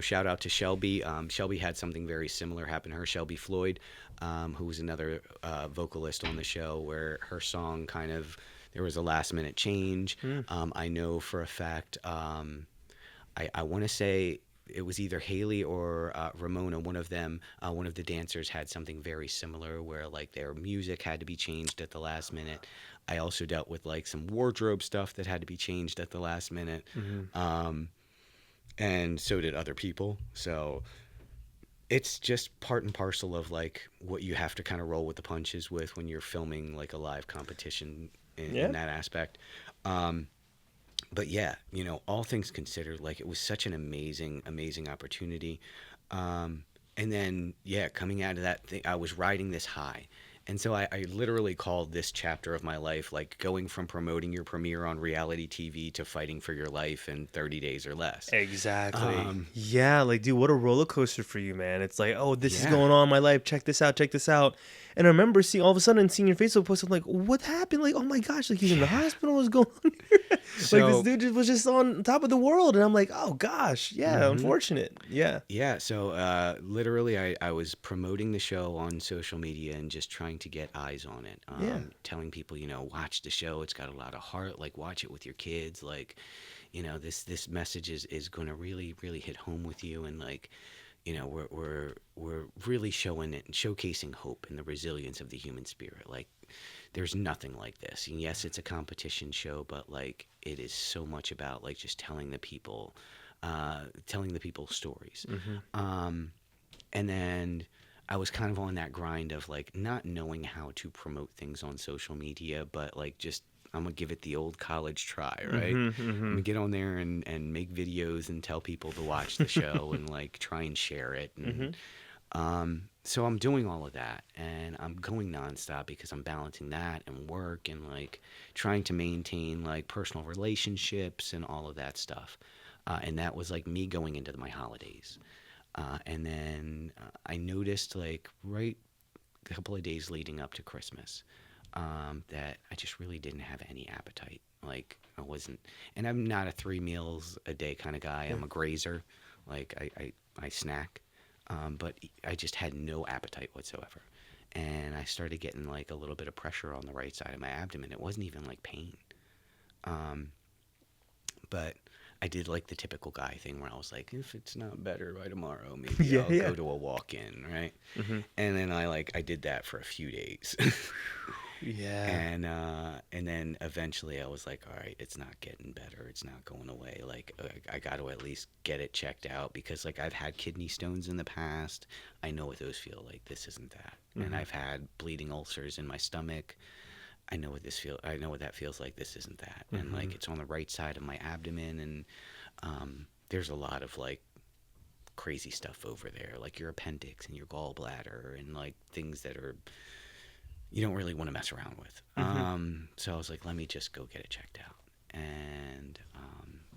shout out to Shelby. Shelby had something very similar happen to her. Shelby Floyd, who was another vocalist on the show, where her song kind of there was a last minute change. Mm. I know for a fact. I want to say it was either Haley or Ramona. One of them, one of the dancers, had something very similar where like their music had to be changed at the last minute. I also dealt with like some wardrobe stuff that had to be changed at the last minute, Mm-hmm. and so did other people. So it's just part and parcel of like what you have to kind of roll with the punches with when you're filming like a live competition Yeah. in that aspect. But yeah, all things considered, like it was such an amazing opportunity. And then, yeah, coming out of that thing, I was riding this high. And so I literally called this chapter of my life like going from promoting your premiere on reality TV to fighting for your life in 30 days or less. Exactly. Um, Yeah, like dude, what a roller coaster for you, man. It's like, oh, this is yeah. going on in my life. Check this out, check this out. And I remember seeing all of a sudden seeing your Facebook post. I'm like, what happened? Like, oh my gosh, like he's in the Yeah. hospital. What's going on here? Like this So, dude was just on top of the world. And I'm like, oh gosh, yeah, mhm. unfortunate. Yeah. Yeah, so literally, I was promoting the show on social media and just trying to get eyes on it. Yeah. Telling people, watch the show. It's got a lot of heart. Like, watch it with your kids. Like, this message is going to really, really hit home with you. And like, we're really showing it and showcasing hope and the resilience of the human spirit. Like, there's nothing like this. And yes, it's a competition show, but like, it is so much about like just telling the people stories. Mm-hmm. And then I was kind of on that grind of like not knowing how to promote things on social media, but like just I'm gonna give it the old college try, right? Mm-hmm. I'm Mm-hmm. gonna get on there and make videos and tell people to watch the show and like try and share it. Mm-hmm. And so I'm doing all of that and I'm going nonstop because I'm balancing that and work and like trying to maintain like personal relationships and all of that stuff. And that was like me going into my holidays. And then I noticed like right a couple of days leading up to Christmas that I just really didn't have any appetite. Like I wasn't, and I'm not a 3 meals a day kind of guy. Yeah. I'm a grazer. Like I snack, but I just had no appetite whatsoever. And I started getting like a little bit of pressure on the right side of my abdomen. It wasn't even like pain. Um, but I did like the typical guy thing where I was like, if it's not better by tomorrow, maybe Yeah. I'll Yeah. go to a walk-in, right? Mm-hmm. And then I did that for a few days. Yeah. And then eventually I was like, all right, it's not getting better. It's not going away. Like I got to at least get it checked out because like I've had kidney stones in the past. I know what those feel like. This isn't that. Mm-hmm. And I've had bleeding ulcers in my stomach. I know what that feels like. This isn't that. Mm-hmm. And like it's on the right side of my abdomen and there's a lot of like crazy stuff over there, like your appendix and your gallbladder and like things that are you don't really want to mess around with. Mm-hmm. So I was like, let me just go get it checked out. And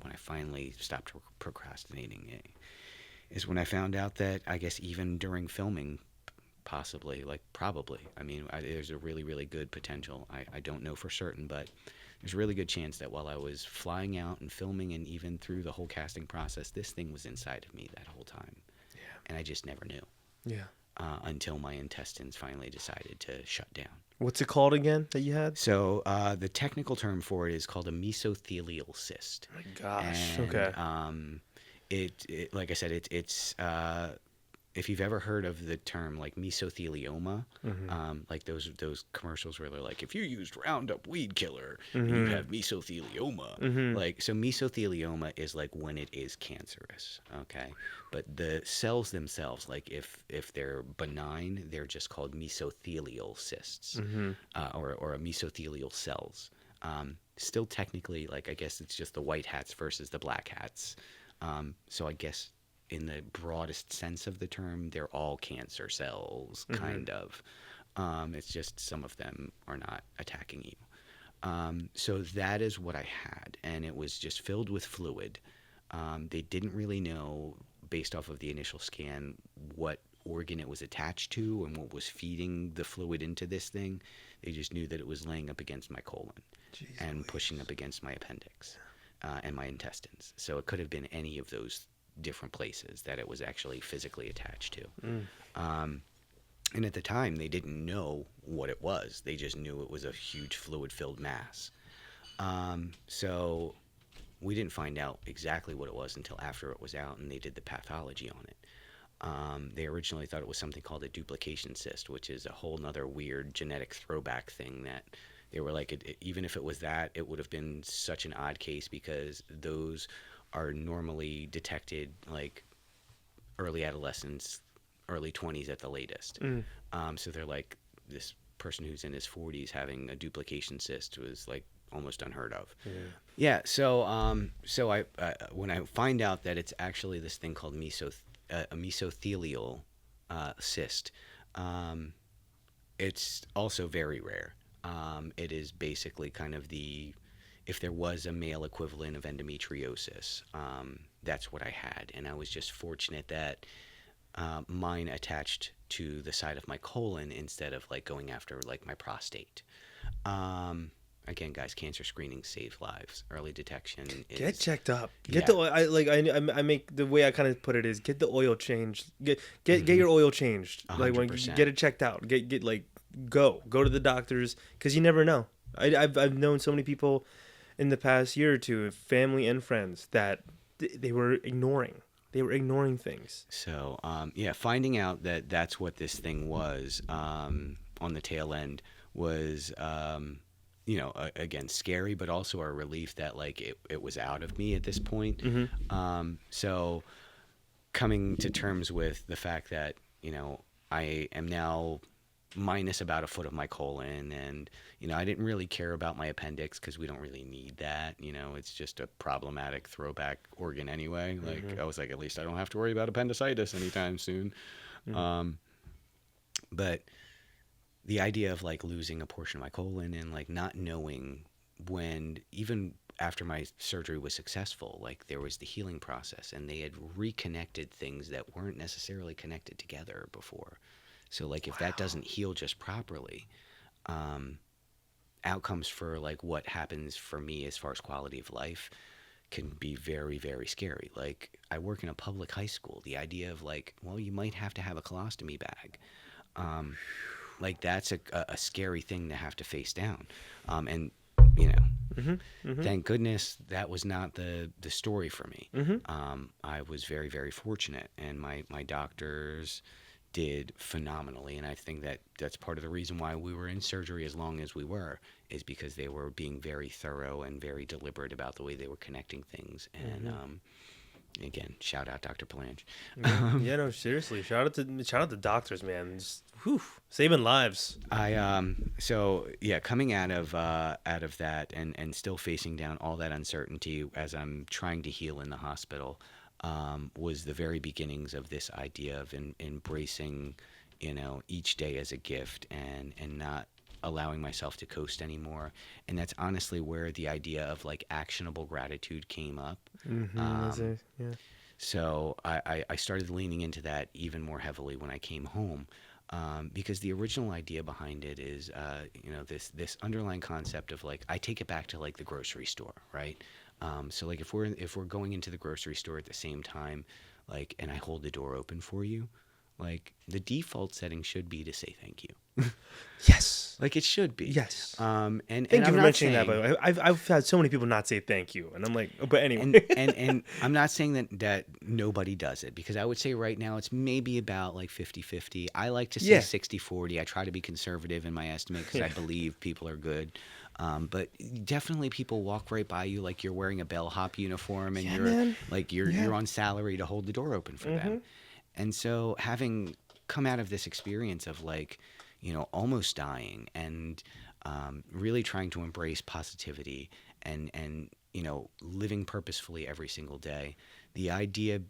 when I finally stopped procrastinating, is when I found out that I guess even during filming, possibly, like probably, I mean, there's a really, really good potential. I don't know for certain, but there's a really good chance that while I was flying out and filming and even through the whole casting process, this thing was inside of me that whole time. Yeah. And I just never knew Yeah. until my intestines finally decided to shut down. What's it called again that you had? So the technical term for it is called a mesothelial cyst. Oh my gosh. And Okay. it like I said, it's if you've ever heard of the term like mesothelioma, like those commercials where they're like, if you used Roundup weed killer, you have mesothelioma. Like, so mesothelioma is like when it is cancerous, okay? But the cells themselves, like if they're benign, they're just called mesothelial cysts, or mesothelial cells. Still technically, like, I guess it's just the white hats versus the black hats. So I guess in the broadest sense of the term, they're all cancer cells, kind of. It's just some of them are not attacking you. So that is what I had, and it was just filled with fluid. They didn't really know, based off of the initial scan, what organ it was attached to and what was feeding the fluid into this thing. They just knew that it was laying up against my colon and pushing up against my appendix and my intestines. So it could have been any of those different places that it was actually physically attached to. And at the time, they didn't know what it was. They just knew it was a huge fluid-filled mass. So we didn't find out exactly what it was until after it was out and they did the pathology on it. They originally thought it was something called a duplication cyst, which is a whole nother weird genetic throwback thing that they were like, even if it was that, it would have been such an odd case because those are normally detected like early adolescence, early 20s at the latest. So they're like, this person who's in his 40s having a duplication cyst was like almost unheard of. Yeah. So so I when I find out that it's actually this thing called a mesothelial cyst, it's also very rare. It is basically kind of if there was a male equivalent of endometriosis, that's what I had. And I was just fortunate that mine attached to the side of my colon instead of like going after like my prostate. Again, guys, cancer screenings save lives. Early detection is... Get checked up. Get the oil. I make the way I kind of put it is get the oil changed. Get your oil changed. 100%. Like when you get it checked out. Get like go to the doctors because you never know. I've known so many people in the past year or two, family and friends, that they were ignoring. They were ignoring things. So yeah, finding out that that's what this thing was on the tail end was. Again, scary, but also a relief that like it was out of me at this point. So coming to terms with the fact that, I am now minus about a foot of my colon, and, I didn't really care about my appendix because we don't really need that. It's just a problematic throwback organ anyway. Like I was like, at least I don't have to worry about appendicitis anytime soon. But the idea of like losing a portion of my colon and like not knowing when, even after my surgery was successful, like there was the healing process and they had reconnected things that weren't necessarily connected together before. So like if that doesn't heal just properly, outcomes for like what happens for me as far as quality of life can be very, very scary. Like I work in a public high school. The idea of like, well, you might have to have a colostomy bag. Like that's a scary thing to have to face down. And thank goodness that was not the story for me. I was very, very fortunate, and my doctors did phenomenally. And I think that that's part of the reason why we were in surgery as long as we were, is because they were being very thorough and very deliberate about the way they were connecting things. And again, shout out Dr. Palange. Yeah, no, seriously. Shout out to doctors, man. Just saving lives. So yeah, coming out of that and still facing down all that uncertainty as I'm trying to heal in the hospital, was the very beginnings of this idea of embracing, each day as a gift and not allowing myself to coast anymore. And that's honestly where the idea of like actionable gratitude came up. So I started leaning into that even more heavily when I came home. Because the original idea behind it is, this underlying concept of like, I take it back to like the grocery store, right? So like if we're going into the grocery store at the same time, like, and I hold the door open for you, like the default setting should be to say thank you. Yes. Like it should be. Yes. And Thank you I'm for not mentioning that, by saying, the way. I've had so many people not say thank you, and I'm like, oh, but anyway. and I'm not saying that nobody does it, because I would say right now it's maybe about like 50-50. I like to say Yeah. 60-40. I try to be conservative in my estimate because Yeah. I believe people are good. But definitely people walk right by you like you're wearing a bellhop uniform and Yeah, you're man. like Yeah. you're on salary to hold the door open for them. And so having come out of this experience of like, almost dying and really trying to embrace positivity and living purposefully every single day, the idea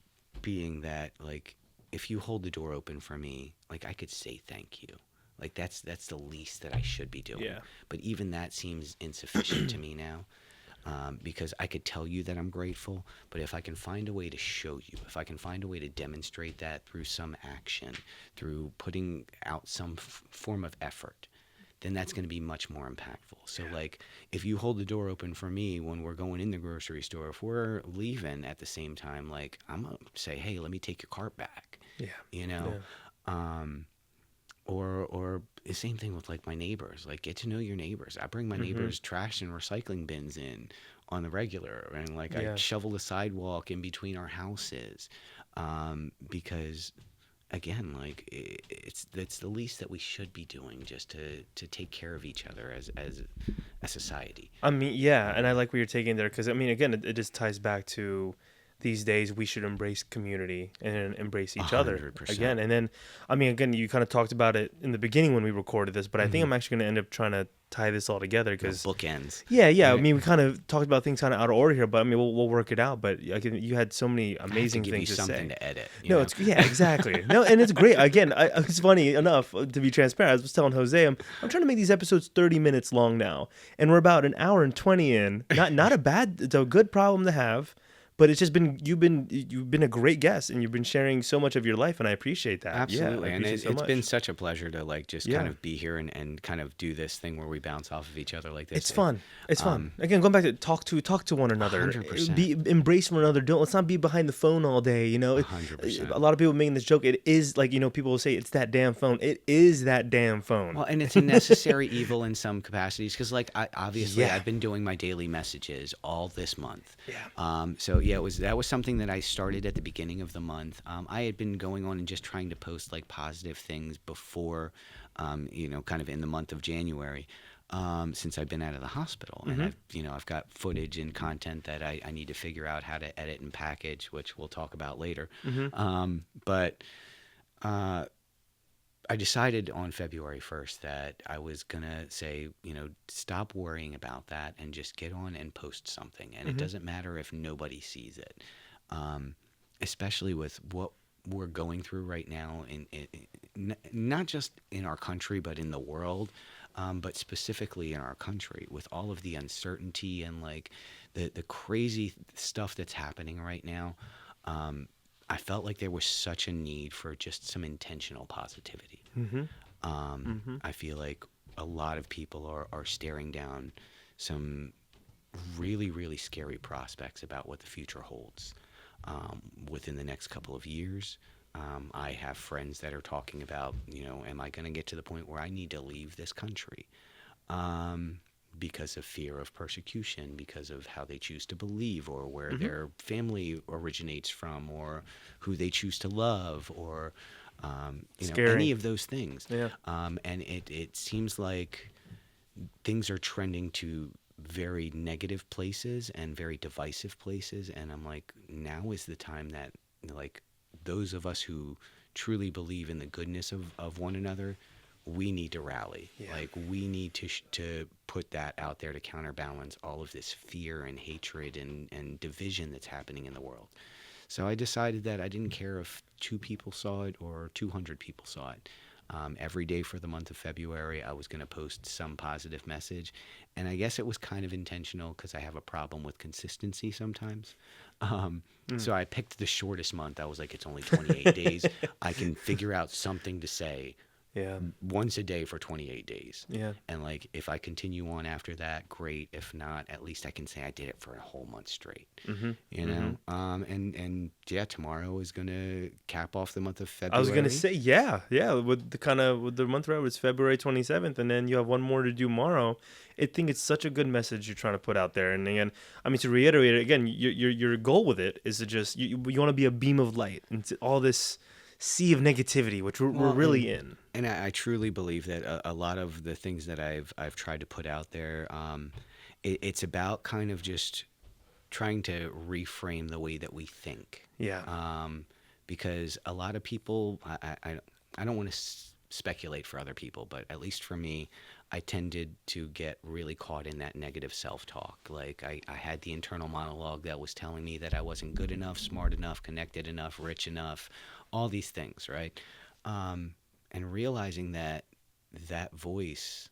being that like if you hold the door open for me, like I could say thank you. Like that's the least that I should be doing. Yeah. But even that seems insufficient to me now, because I could tell you that I'm grateful, but if I can find a way to show you, if I can find a way to demonstrate that through some action, through putting out some form of effort, then that's going to be much more impactful. So, like, if you hold the door open for me when we're going in the grocery store, if we're leaving at the same time, like, I'm going to say, hey, let me take your cart back, Yeah. you know? Um, or the same thing with like my neighbors, like get to know your neighbors. I bring my neighbors trash and recycling bins in on the regular, and like I Yeah. shovel the sidewalk in between our houses, because again, like it's the least that we should be doing, just to take care of each other as a society. I mean, yeah, and I like what you're taking there because I mean, again, it just ties back to these days we should embrace community and embrace each other 100%. again. And then, I mean, again, you kind of talked about it in the beginning when we recorded this, but I think I'm actually going to end up trying to tie this all together because Bookends. yeah. I Right? mean, we kind of talked about things kind of out of order here, but I mean, we'll work it out. But you had so many I have to amazing give you things to something say. to edit. No, it's exactly. No, and it's great. Again, it's funny enough to be transparent. I was telling Jose, I'm trying to make these episodes 30 minutes long now, and we're about an hour and 20 in. Not a bad. It's a good problem to have. But it's just you've been a great guest, and you've been sharing so much of your life, and I appreciate that. Absolutely. Yeah, I And appreciate so it's much. been such a pleasure to like just Yeah. kind of be here and kind of do this thing where we bounce off of each other like this. It's fun. It's fun. Again, going back to talk to one another. 100%. Embrace one another. Let's not be behind the phone all day. 100%. A lot of people making this joke. It is like people will say it's that damn phone. It is that damn phone. Well, and it's a necessary evil in some capacities because, like, obviously, Yeah. I've been doing my daily messages all this month. Yeah. So yeah, that was something that I started at the beginning of the month. I had been going on and just trying to post like positive things before, kind of in the month of January, since I've been out of the hospital, and I've got footage and content that I need to figure out how to edit and package, which we'll talk about later. But I decided on February 1st that I was going to say, stop worrying about that and just get on and post something. And it doesn't matter if nobody sees it, especially with what we're going through right now, not just in our country, but in the world, but specifically in our country with all of the uncertainty and like the crazy stuff that's happening right now. I felt like there was such a need for just some intentional positivity. I feel like a lot of people are staring down some really, really scary prospects about what the future holds within the next couple of years. I have friends that are talking about, am I going to get to the point where I need to leave this country? Because of fear of persecution, because of how they choose to believe, or where their family originates from, or who they choose to love, or any of those things. Yeah. And it seems like things are trending to very negative places and very divisive places, and I'm like, now is the time that like those of us who truly believe in the goodness of one another, we need to rally. Yeah. Like we need to put that out there to counterbalance all of this fear and hatred and division that's happening in the world. So I decided that I didn't care if 2 people saw it or 200 people saw it. Every day for the month of February, I was going to post some positive message. And I guess it was kind of intentional because I have a problem with consistency sometimes. So I picked the shortest month. I was like, it's only 28 days. I can figure out something to say Yeah. once a day for 28 days. Yeah. And like if I continue on after that, great. If not, at least I can say I did it for a whole month straight. Mm-hmm. You Mm-hmm. know, and yeah, tomorrow is gonna cap off the month of I was gonna February. say, yeah, with the month right, it's February 27th, and then you have one more to do tomorrow. I think it's such a good message you're trying to put out there. And again, I mean, to reiterate it again, your goal with it is to just you want to be a beam of light into all this sea of negativity, which we're Well, really in. and I truly believe that a lot of the things that I've tried to put out there, it's about kind of just trying to reframe the way that we think. Yeah. Because a lot of people, I don't want to speculate for other people, but at least for me, I tended to get really caught in that negative self-talk. Like I had the internal monologue that was telling me that I wasn't good enough, smart enough, connected enough, rich enough, all these things, right? And realizing that that voice,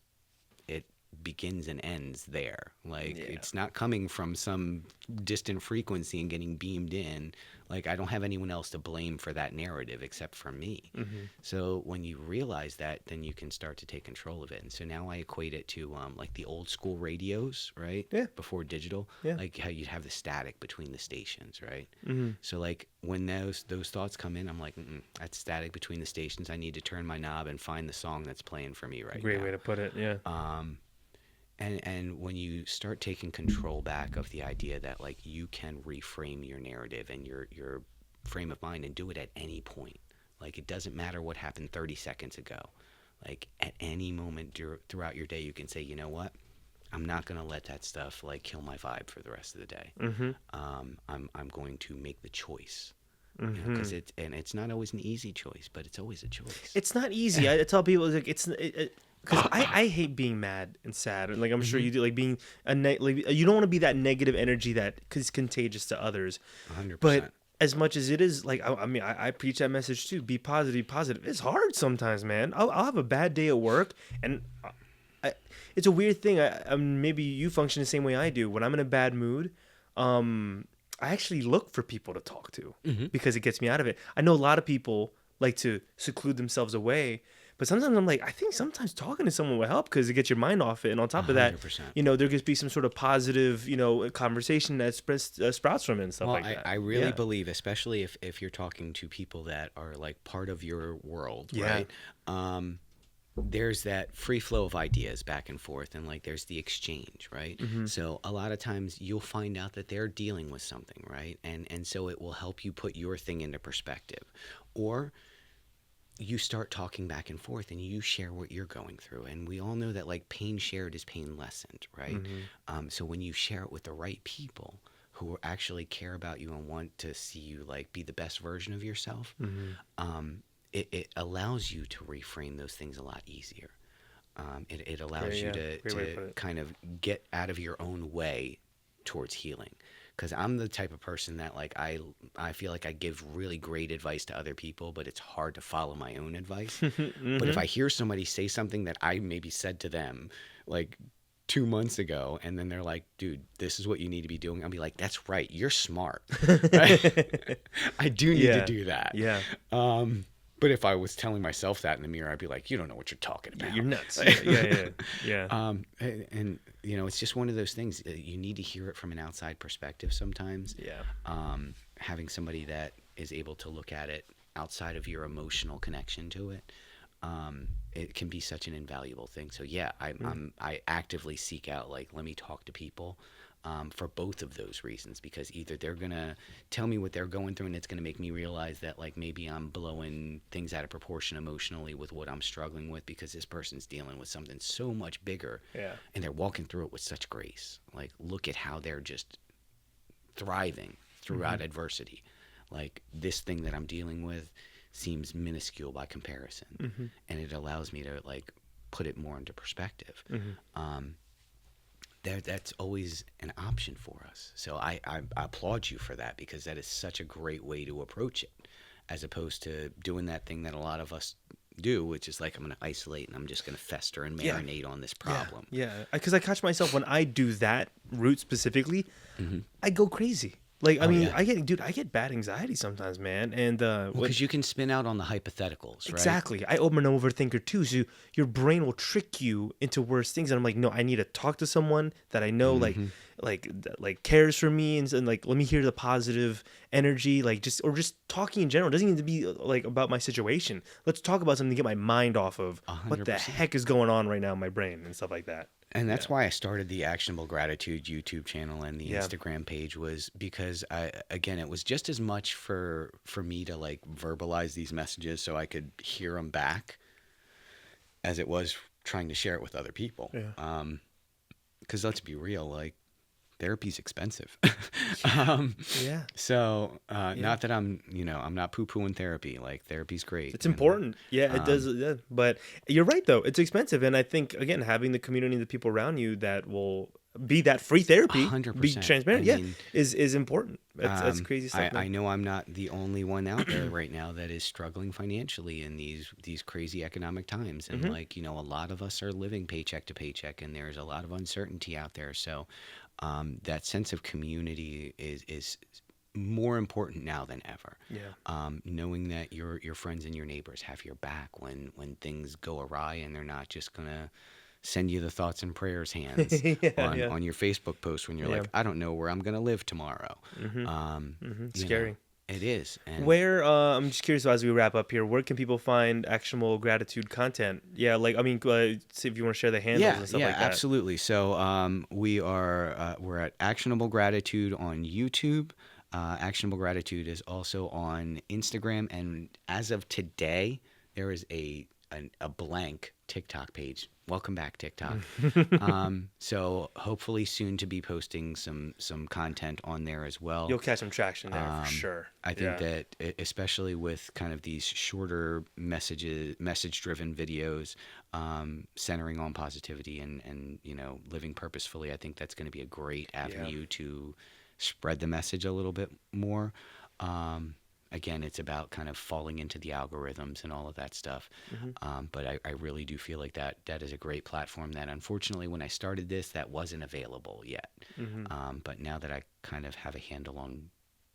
it begins and ends there. Like Yeah. it's not coming from some distant frequency and getting beamed in. Like I don't have anyone else to blame for that narrative except for me. Mm-hmm. So when you realize that, then you can start to take control of it. And so now I equate it to like the old school radios, right? Yeah. Before digital, Yeah. like how you'd have the static between the stations, right? Mm-hmm. So like when those thoughts come in, I'm like, that's static between the stations. I need to turn my knob and find the song that's playing for me right Great now. way to put it. Yeah. And when you start taking control back of the idea that like you can reframe your narrative and your frame of mind and do it at any point. Like it doesn't matter what happened 30 seconds ago. Like at any moment throughout your day, you can say, you know what? I'm not gonna let that stuff like kill my vibe for the rest of the day. Mm-hmm. I'm going to make the choice. Mm-hmm. Because it's not always an easy choice, but it's always a choice. It's not easy. I tell people like because I hate being mad and sad, and like I'm sure you do. Like being like you don't want to be that negative energy that is contagious to others. 100%. But as much as it is, like I mean, I preach that message too. Be positive, positive. It's hard sometimes, man. I'll have a bad day at work, and it's a weird thing. Maybe you function the same way I do. When I'm in a bad mood, I actually look for people to talk to because it gets me out of it. I know a lot of people like to seclude themselves away, but sometimes I'm like, I think sometimes talking to someone will help because it gets your mind off it. And on top of that, 100%. there could be some sort of positive, conversation that sprouts from it and stuff Well, like that. I really believe, especially if you're talking to people that are like part of your world, right? There's that free flow of ideas back and forth, and like there's the exchange, right? So a lot of times you'll find out that they're dealing with something, right? And so it will help you put your thing into perspective. Or you start talking back and forth and you share what you're going through. And we all know that like pain shared is pain lessened, right? So when you share it with the right people who actually care about you and want to see you like be the best version of yourself, it allows you to reframe those things a lot easier. It allows you to kind of get out of your own way towards healing. Because I'm the type of person that like I feel like I give really great advice to other people, but it's hard to follow my own advice. But if I hear somebody say something that I maybe said to them like 2 months ago, and then they're like, dude, this is what you need to be doing, I'll be like, that's right, you're smart. Right? I do need to do that. Yeah. But if I was telling myself that in the mirror, I'd be like, you don't know what you're talking about. You're nuts. Yeah. And it's just one of those things. You need to hear it from an outside perspective sometimes. Yeah. Having somebody that is able to look at it outside of your emotional connection to it, it can be such an invaluable thing. So yeah, I actively seek out like, let me talk to people. For both of those reasons, because either they're gonna tell me what they're going through and it's gonna make me realize that like maybe I'm blowing things out of proportion emotionally with what I'm struggling with, because this person's dealing with something so much bigger, and they're walking through it with such grace. Like look at how they're just thriving throughout adversity. Like this thing that I'm dealing with seems minuscule by comparison, and it allows me to like put it more into perspective. That's always an option for us. So I applaud you for that, because that is such a great way to approach it, as opposed to doing that thing that a lot of us do, which is like, I'm going to isolate and I'm just going to fester and marinate on this problem. Yeah, because I catch myself when I do that route specifically, I go crazy. Like, I Oh mean, yeah. I get bad anxiety sometimes, man. And Well, because you can spin out on the hypotheticals, right? exactly, I'm an overthinker too. So your brain will trick you into worse things, and I'm like, no, I need to talk to someone that I know, Hmm. like cares for me, and like let me hear the positive energy, like just talking in general. It doesn't need to be like about my situation. Let's talk about something to get my mind off of A what hundred the percent. heck is going on right now in my brain and stuff like that. And Yeah, that's why I started the Actionable Gratitude YouTube channel and the yeah, Instagram page, was because again, it was just as much for me to like verbalize these messages so I could hear them back as it was trying to share it with other people. yeah, Because let's be real, like therapy's expensive. yeah, um, yeah, so yeah. not that I'm not poo pooing therapy. Like therapy's great, It's important. Yeah, it does. um, Yeah. But you're right, though. It's expensive. And I think, again, having the community, the people around you that will be that free therapy, be 100%. I transparent, yeah, mean, is important. That's Um, crazy stuff, I man. know I'm not the only one out there right now that is struggling financially in these crazy economic times, and Hmm. like a lot of us are living paycheck to paycheck, and there's a lot of uncertainty out there. So that sense of community is more important now than ever. Yeah. Knowing that your friends and your neighbors have your back when things go awry, and they're not just gonna send you the thoughts and prayers hands Yeah, yeah, on your Facebook post when you're yeah. like, I don't know where I'm gonna live tomorrow. Hmm. Um, Hmm. you know, Scary. it is, and Where, I'm just curious as we wrap up here, where can people find actionable gratitude content? Yeah, like, I mean, see if you want to share the handles yeah, and stuff yeah, like that. absolutely. So we're at Actionable Gratitude on YouTube. Actionable Gratitude is also on Instagram, and as of today, there is a blank TikTok page. Welcome back, TikTok. So hopefully soon to be posting some content on there as well. You'll catch some traction there for Um, sure. I think Yeah. that especially with kind of these shorter message-driven videos, centering on positivity and living purposefully, I think that's going to be a great Yeah. avenue to spread the message a little bit more. Um, Again, it's about kind of falling into the algorithms and all of that stuff. Hmm. But I really do feel like that is a great platform that unfortunately when I started this, that wasn't available yet. Hmm. But now that I kind of have a handle on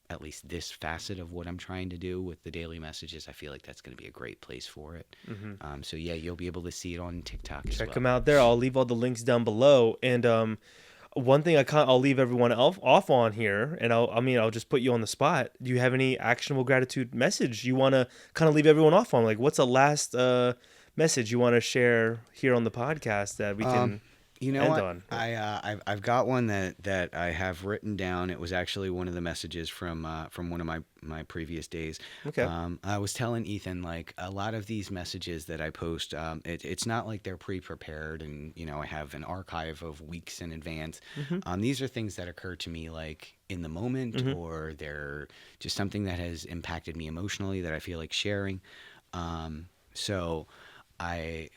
at least this facet of what I'm trying to do with the daily messages, I feel like that's going to be a great place for it. Hmm. So yeah, you'll be able to see it on TikTok as Check well. them out there. I'll leave all the links down below. And one thing I'll leave everyone off on here, and I'll just put you on the spot. Do you have any actionable gratitude message you want to kind of leave everyone off on? Like, what's the last message you want to share here on the podcast that we Um, can you know end what? on? I've got one that I have written down. It was actually one of the messages from one of my previous days. Okay. I was telling Ethan, like, a lot of these messages that I post, it's not like they're pre-prepared and I have an archive of weeks in advance. Mm-hmm. These are things that occur to me like in the moment, Mm-hmm. or they're just something that has impacted me emotionally that I feel like sharing. So I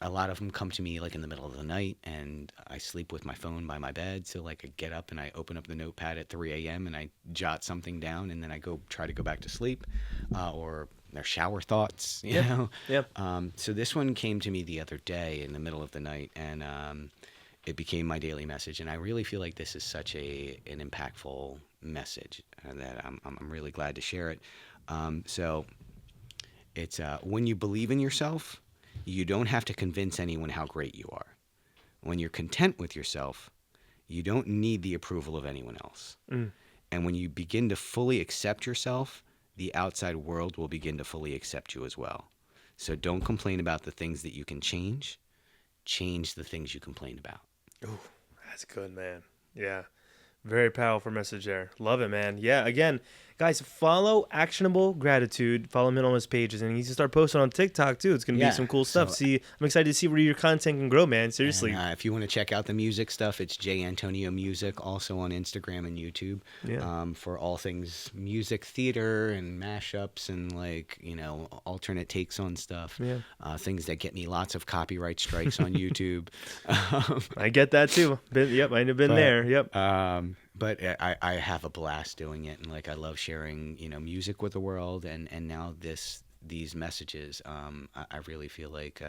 a lot of them come to me like in the middle of the night, and I sleep with my phone by my bed. So like I get up and I open up the notepad at 3 a.m. and I jot something down, and then I go try to go back to sleep, or they're shower thoughts, you Yep. know. Yep. So this one came to me the other day in the middle of the night, and it became my daily message. And I really feel like this is such an impactful message that I'm really glad to share it. So it's when you believe in yourself, you don't have to convince anyone how great you are. When you're content with yourself, you don't need the approval of anyone else. Mm. And when you begin to fully accept yourself, the outside world will begin to fully accept you as well. So don't complain about the things that you can change. Change the things you complain about. Ooh, that's good, man. Yeah. Very powerful message there. Love it, man. Yeah, again, guys, follow Actionable Gratitude. Follow him on his pages, and he needs to start posting on TikTok too. It's gonna be Yeah. some cool stuff. So See, I'm excited to see where your content can grow, man. And Seriously. if you want to check out the music stuff, it's J Antonio Music, also on Instagram and YouTube, Yeah. for all things music theater and mashups and like alternate takes on stuff, Yeah. things that get me lots of copyright strikes on YouTube. Um, I get that too. Yep, I've been but there. Yep. but I have a blast doing it, and like I love sharing music with the world, and now these messages. I really feel like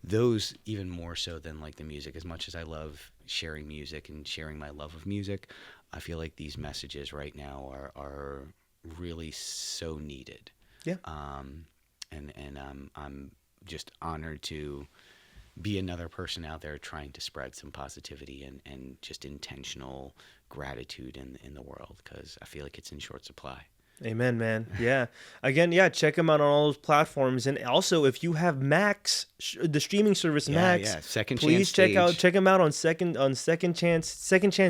those even more so than like the music. As much as I love sharing music and sharing my love of music, I feel like these messages right now are really so needed. Yeah. And I'm just honored to be another person out there trying to spread some positivity and just intentional gratitude in the world, because I feel like it's in short supply. Amen, man. Yeah. Again, yeah, check them out on all those platforms. And also, if you have Max, the streaming service Yeah, Max, yeah. Second Chance please Stage. check them out on Second Chance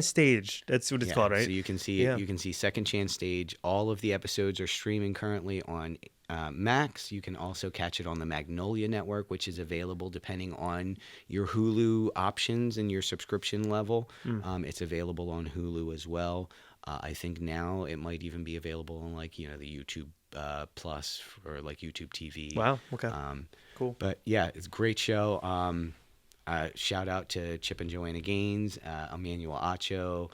Stage. That's what it's Yeah, called, right? so you can see it. Yeah. You can see Second Chance Stage. All of the episodes are streaming currently on Max. You can also catch it on the Magnolia Network, which is available depending on your Hulu options and your subscription level. Mm. It's available on Hulu as well. I think now it might even be available on, like, the YouTube Plus or like YouTube TV. Wow. Okay. Um, Cool. but yeah, it's a great show. Shout out to Chip and Joanna Gaines, Emmanuel Acho,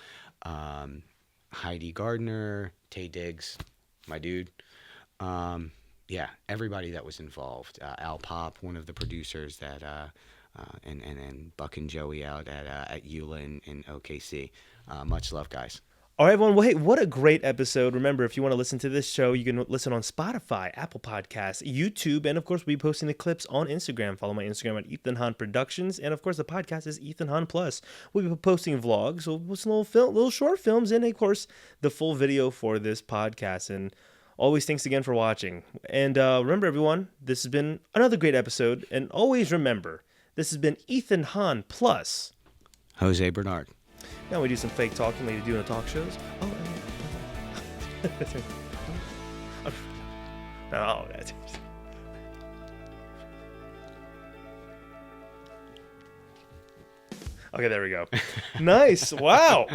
Heidi Gardner, Tay Diggs, my dude. Yeah, everybody that was involved. Al Pop, one of the producers that, and Buck and Joey out at Eula in OKC. Much love, guys. All right, everyone. Well, hey, what a great episode. Remember, if you want to listen to this show, you can listen on Spotify, Apple Podcasts, YouTube, and of course, we'll be posting the clips on Instagram. Follow my Instagram at Ethan Hahn Productions. And of course, the podcast is Ethan Hahn Plus. We'll be posting vlogs, so some little short films, and of course, the full video for this podcast. And always thanks again for watching. And remember, everyone, this has been another great episode. And always remember, this has been Ethan Hahn Plus. Jose Bernard. Now we do some fake talking like you do in the talk shows. Oh, no, that's... Okay, there we go. Nice. Wow.